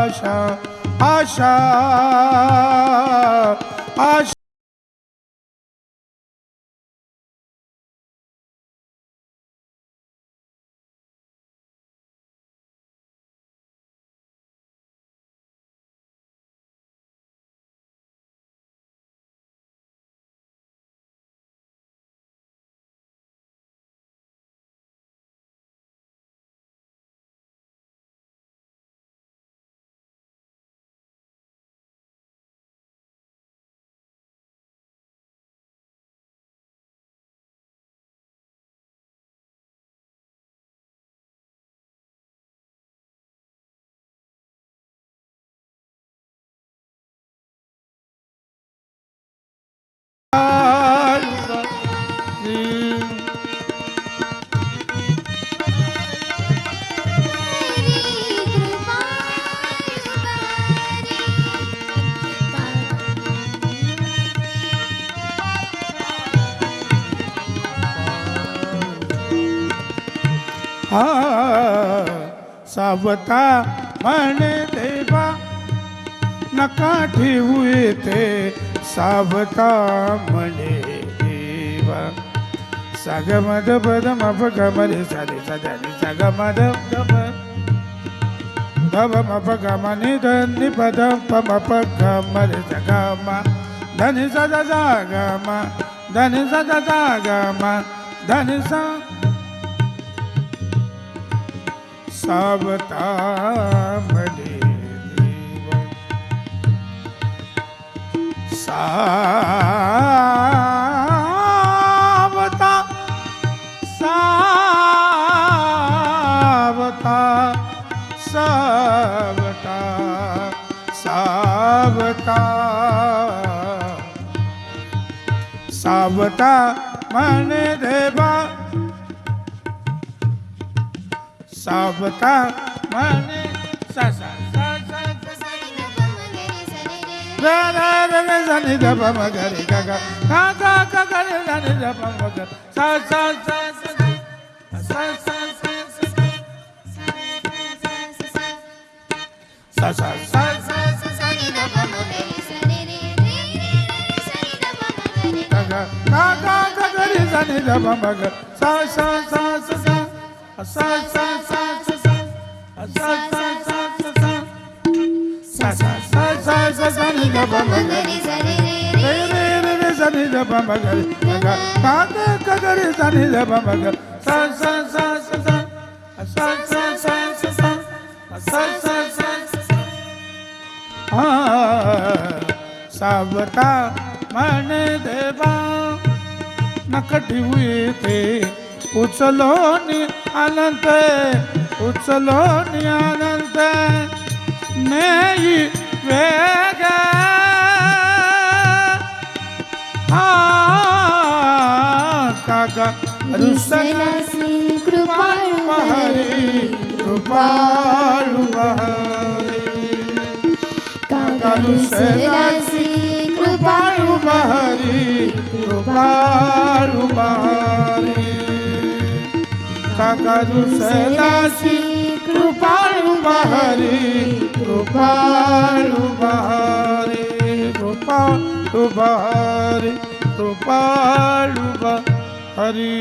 आशा आशा आशा सावता म्हणे देवा नका ठेवू येथे सावता म्हणे देवा सागमद पद मप गमरे सारे सदानी सागमद गम गम मप गमनि धनि पद पमप गमरे सगमा धनि सदा जागमा धनि सदा जागमा धनि सा सावता म्हणे देवा सावता सावता सावता सावता सावता म्हणे देवा सावता म्हणे सा सा सा सा रे रे रे रे जनि द पम गरे ग ग गा गा ग ग रे जनि द पम ग सा सा सा सा सा सा सा सा सा गा गा गा ग रे जनि द पम ग सा सा सा सा सा सा सा सा सा सा सा सा सा सा सा सा नि द पम ग रे रे रे रे जनि द पम ग रे ग गा गा ग रे जनि द पम ग सा सा सा सा सा सा सा सा सा सा सा सा सावता म्हणे देवा नक ठेवू येते उचलोनी अनंत उचलोनी अनंत नेई वेग कागा रुसलासी कृपाळू हरी कृपाळू हरी कागा रुसलासी कृपाळू हरी कृपाळू हरी कागा रुसलासी कृपाळू हरी कृपाळू हरी कृपाळू हरी कृपाळू हरी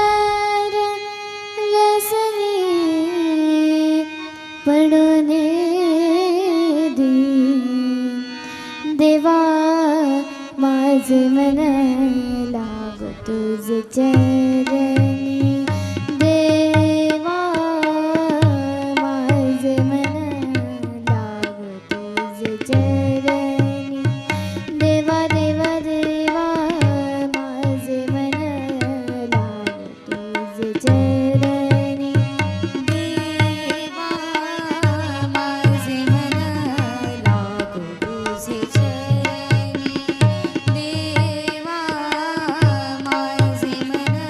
संसार व्यसनी पडोने दी देवा माझे मन लाग तुझे चरणी देवा माझे मन लाग तुझे चरणी देवा देवा देवा माझे मन लाग तुझे चरणी देवा माझे मन लाग तुझे चरणी देवा माझे मन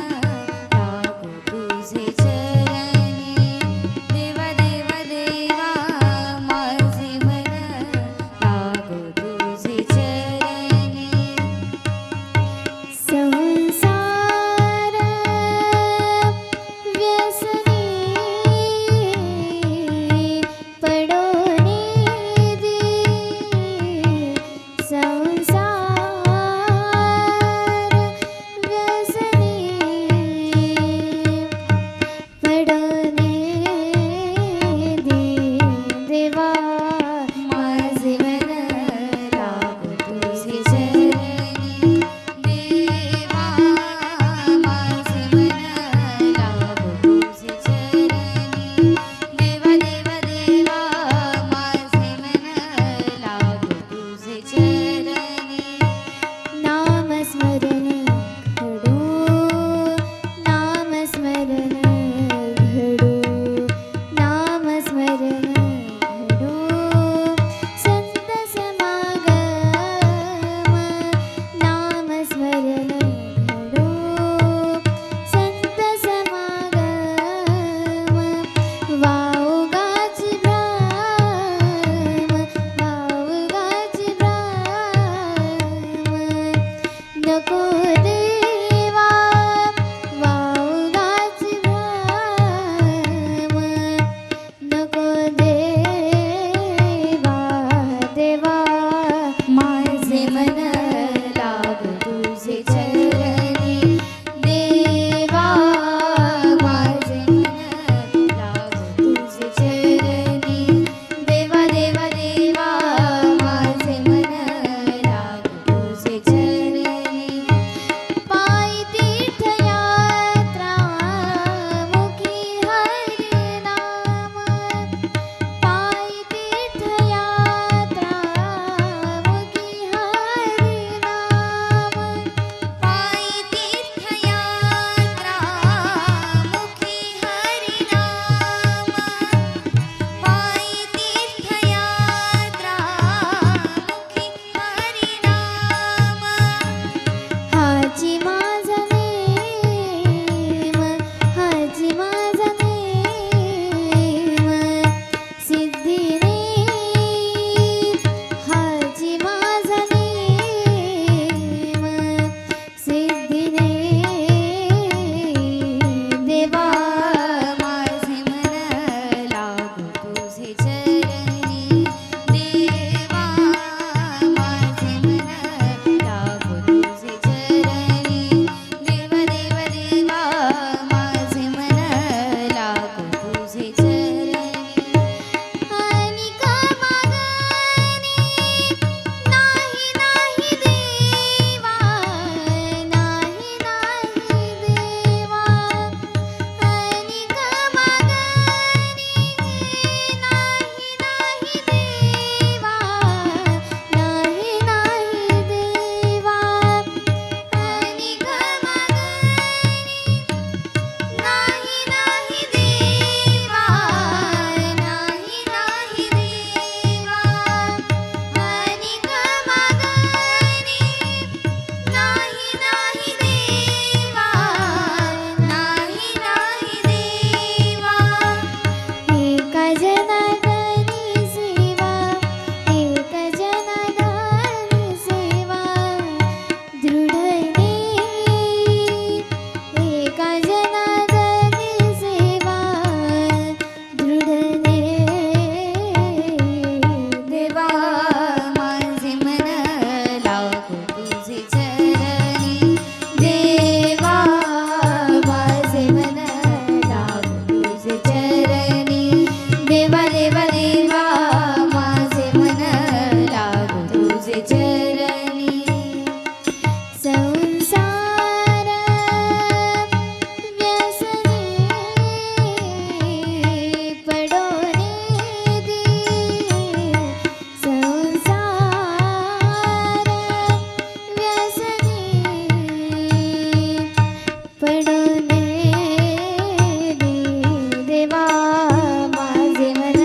माझे मन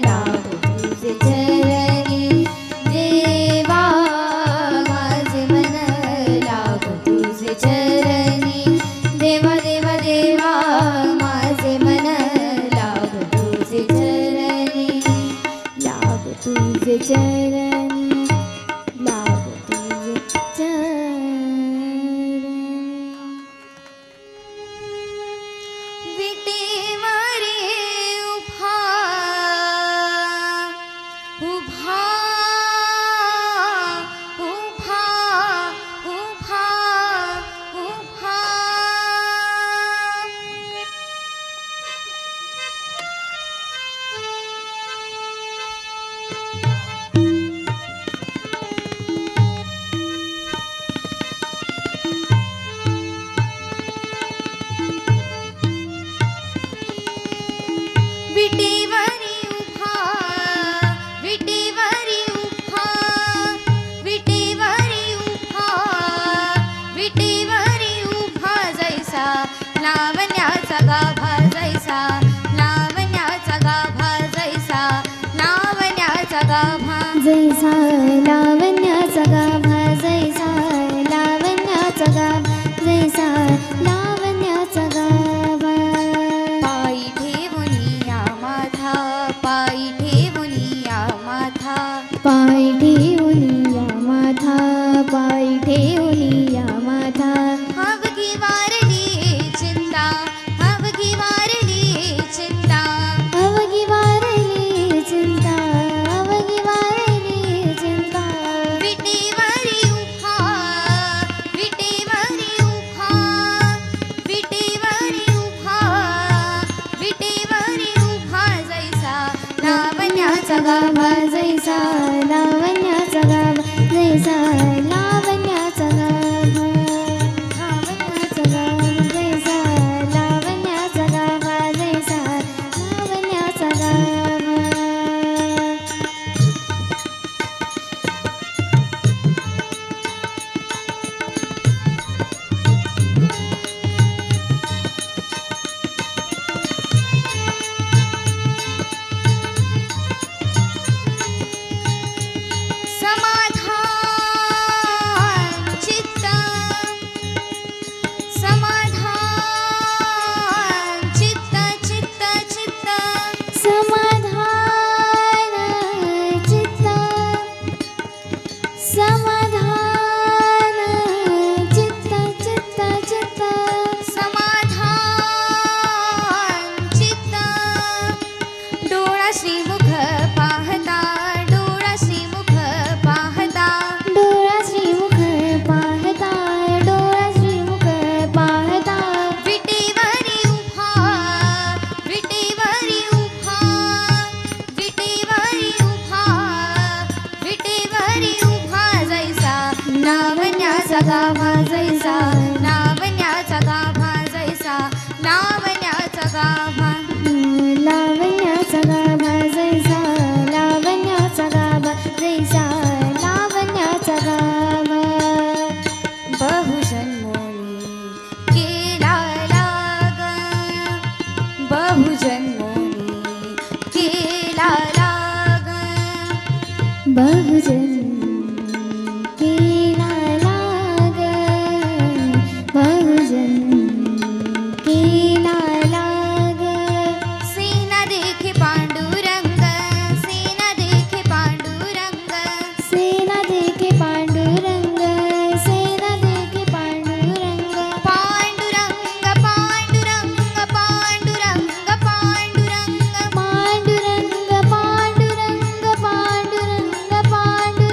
लागो तुझे चरणी देवा माझे मन लागो तुझे चरणी देवा देवा देवा माझे मन लागो तुझे चरणी लागो तुझे चरणी लागो तुझे चरणी विटेवरी उभा उभा उभा उभा उभा विटेवरी उभा विटेवरी उभा विटेवरी उभा विटेवरी उभा जैसा लावण्याचा गाभा जैसा लावण्याचा गाभा जैसा लावण्याचा गाभा जैसा लावण्याचा गाभा जैसा लावण्याचा गाभा जैसा लावण्याचा गाभा पायी ठेवूनिया माथा पायी ठेवूनिया माथा पायी ठेवूनिया माथा पायी ठेवूनिया माथा अवघी वारली चिंता अवघी वारली चिंता अवघी वारली चिंता अवघी वारली चिंता विटेवरी उभा विटेवरी उभा विटेवरी उभा विटेवरी उभा जैसा लावण्याचा गाभा जैसा लावण्याचा गाभा जैसा लावण्याचा गाभा लावण्याचा गाभा जैसा लावण्याचा गाभा जैसा लावण्याचा गाभा समाधान चित्त समाधान चित्त चित्त चित्त समाधान चित्त समाधान चित्त चित्त चित्त समाधान चित्त डोळा श्रीमुख पाहता डोळा श्रीमुख पाहता डोळा श्रीमुख पाहता डोळा श्रीमुख पाहता विटेवरी उभा विटेवरी उभा विटेवरी उभा विटेवरी उभा जैसा लावण्याचा गाभा जैसा लावण्याचा गाभा जैसा लावण्याचा गाभा लावण्याचा गाभा जैसा लावण्याचा गाभा जैसा लावण्याचा गाभा बहुजन्मोनी केला लागन बहुजन्मोनी केला लागन बहुजन केला लागन बहुजन केला लागन सेना देखे पांडुरंग सेना देखे पांडुरंग सेना देखे पांडुरंग सेना देखे पांडुरंग पांडुरंग पांडुरंग पांडुरंग पांडुरंग पांडुरंग पांडुरंग पांडुरंग पांडुरंग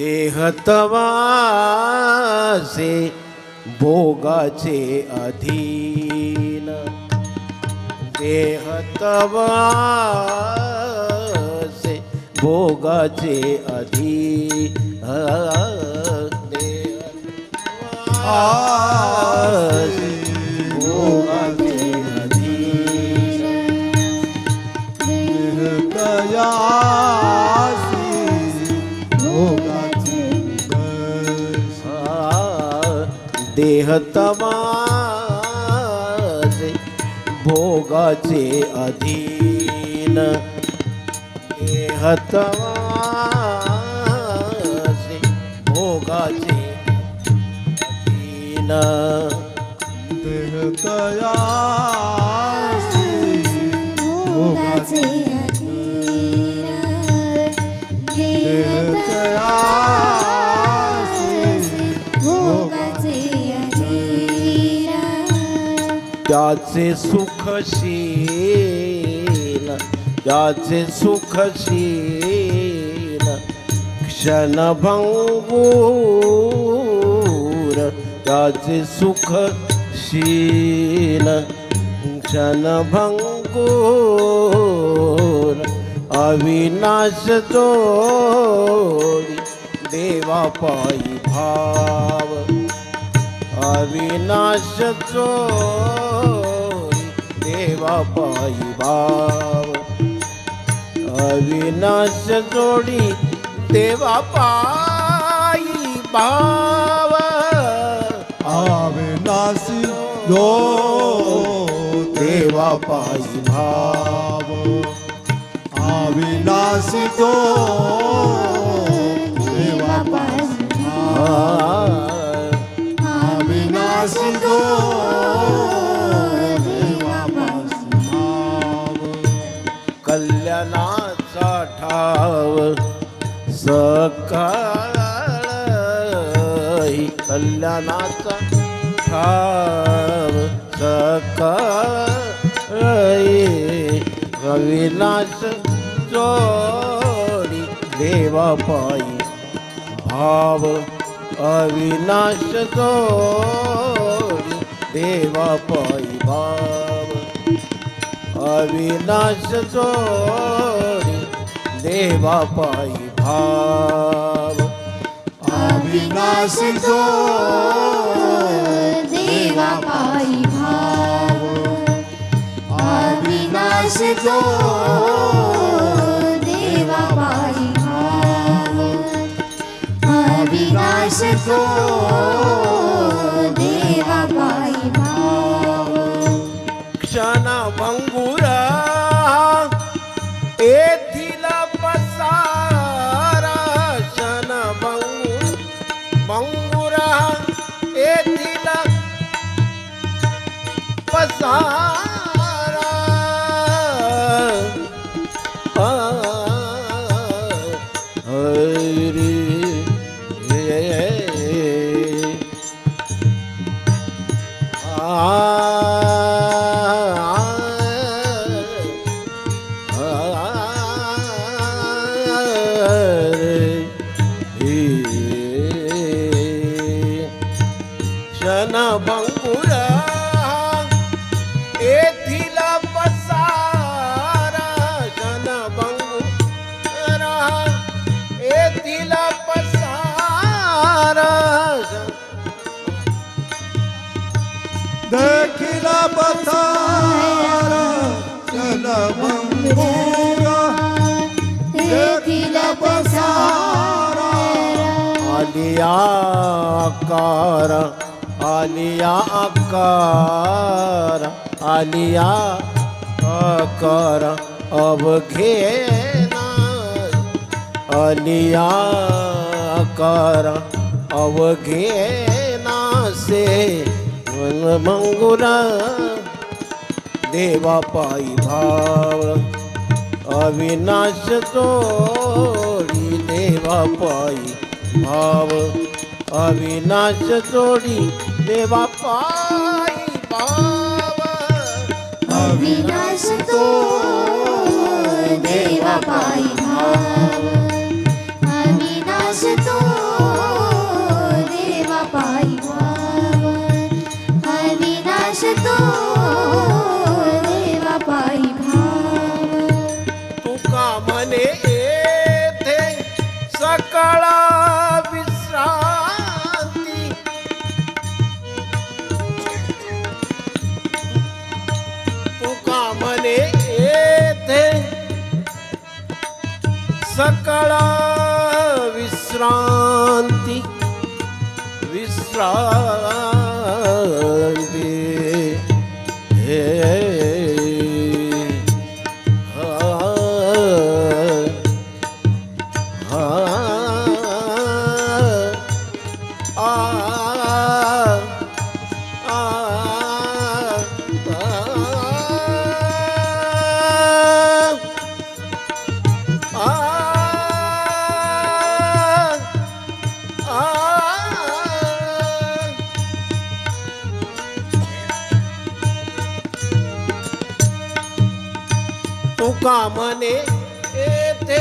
देह तवासे भोगाचे अधीन देह तवासे भोगाचे अधीन भोगाचे अधीन देह तवासे भोगाचे अधीन देह तवासे भोगाचे अधीन देह तयासी भोगाचे अधीन देह तयासी भोगाचे अधीन त्याचे सुखशील त्याचे सुखशील क्षणभंगूर त्याचे सुखशील क्षणभंगूर अविनाश जोडी देवा पायी भाव अविनाश जोडी देवा पायी भाव अविनाश जोडी देवा पायी भाव अविनाशी जो देवा पायी भाव अविनाशी तो देवा पासी अविनाशी तो देवा पासी कल्याणाचा ठाव सकाळ कल्याणाचा ठाव सकाळ अविनाश जोडी देवा पायी भाव अविनाश जोडी देवा पायी भाव अविनाश जोडी देवा पायी भाव अविनाशी जो देवा पायी भाव अविनाशी जो देवा पायी भाव अविनाशी जो देवा पायी भाव क्षणभंगुरा येथील पसारा क्षणभंगुरा येथील पसारा हरी क्षणभंगुरा येथील पसारा क्षणभंगुरा येथील पसारा देखील पसारा क्षणभंगुरा देखील पसारा आलिया आकार आलिया आकार आलिया आकार अवघेना आलिया आकार अवघेना से मंगुरा देवा पायी भाव अविनाश जोडी देवा पायी भाव अविनाश जोडी देवा पायी भाव अविनाश तो देवा पायी भाव अविनाश तो सकळ विश्रांती विश्रांती हे तुका म्हणे येथे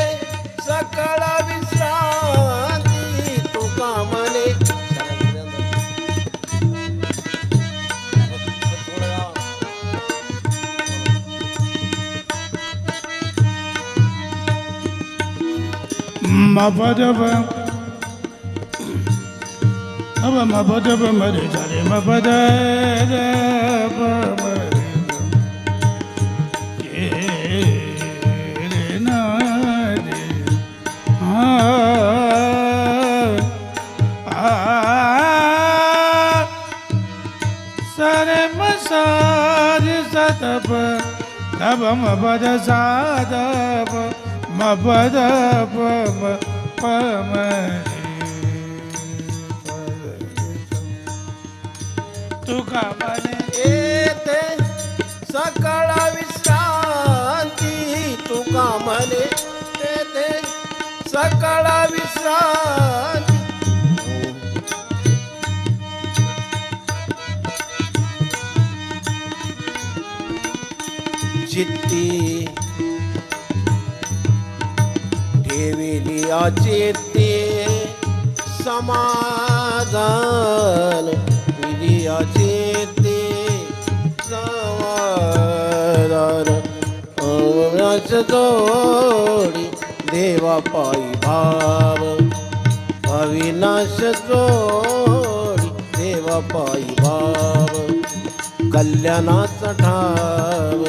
सकळ विश्रांती तुका म्हणे मपदप अब मपदप मरे झरे मपद सरे मसाज सतप तब मपद साधप मपद पम तुका म्हणे येथे सकळ विश्रांती तुका म्हणे येथे सकळ विश्रांती चित्ती ठेविली चित्ते समाधान विधिया चित्ते समाधान अविनाश जोडी देवा पायी भाव अविनाश जोडी देवा पायी भाव कल्याणाचा ठाव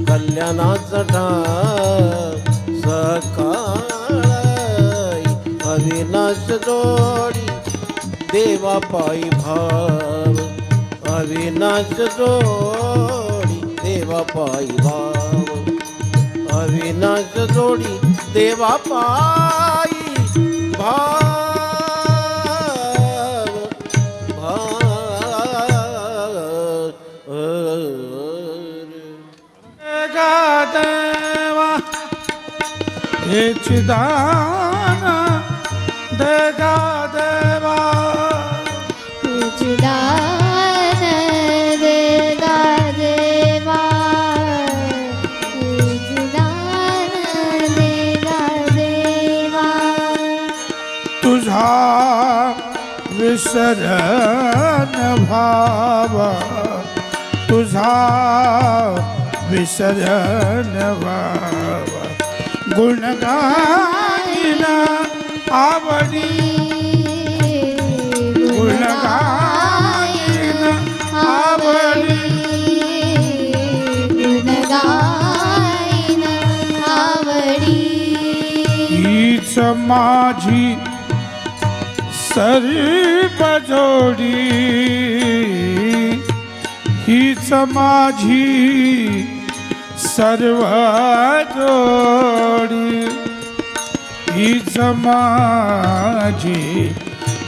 कल्याणाचा ठाव सकाळी अविनाश जोडी देवा पायी भाव अविनाश जोडी देवा पायी भाव अविनाश जोडी देवा पायी भाव देवा हे चिदान देगा देवा चिदान देगा देवा चिदान देगा देवा तुझा विसरण भाव तुझा विसरण भाव गुण गायन आवडी गुण गायन आवडी गुण गायन आवडी हीच माझी सर्व जोडी हीच माझी सर्व जोडी हीच माझी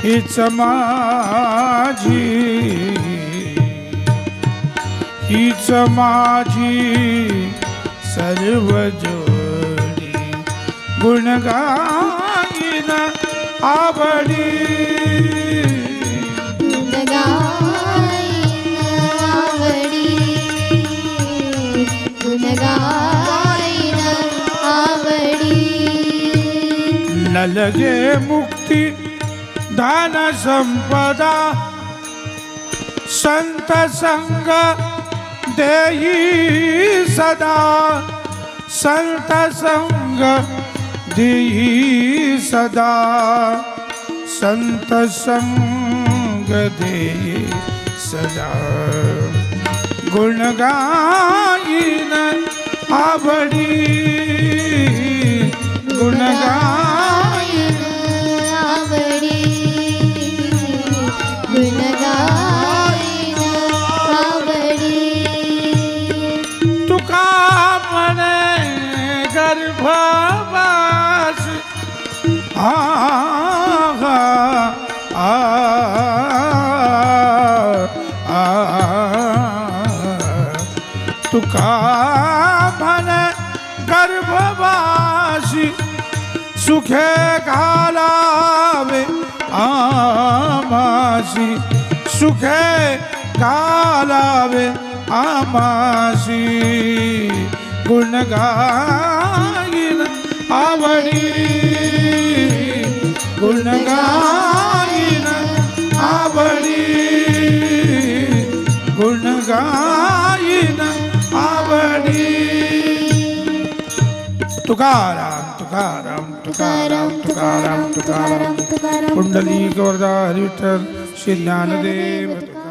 हीच माझी हीच माझी सर्व जोडी गुण गायन आवडी गुण गायन आवडी गुण गायन आवडी न लगे मुक्ती दान संपदा संत संग देई सदा संत संग देई सदा संत संग देई सदा गुण गायन आवडी गुण गाईन आवडी गुण गाईन आवडी तुका म्हणे गर्भवास तुका म्हणे गर्भवासी सुखे घालावे आमासी सुखे घालावे आमासी गुण गाईन आवडी गुण गाईन आवडी गुण गाईन आवडी तुकाराम तुकाराम तुकाराम तुकाराम तुकाराम तुकाराम पुंडलिक वरदा हरी विठ्ठल श्री ज्ञानदेव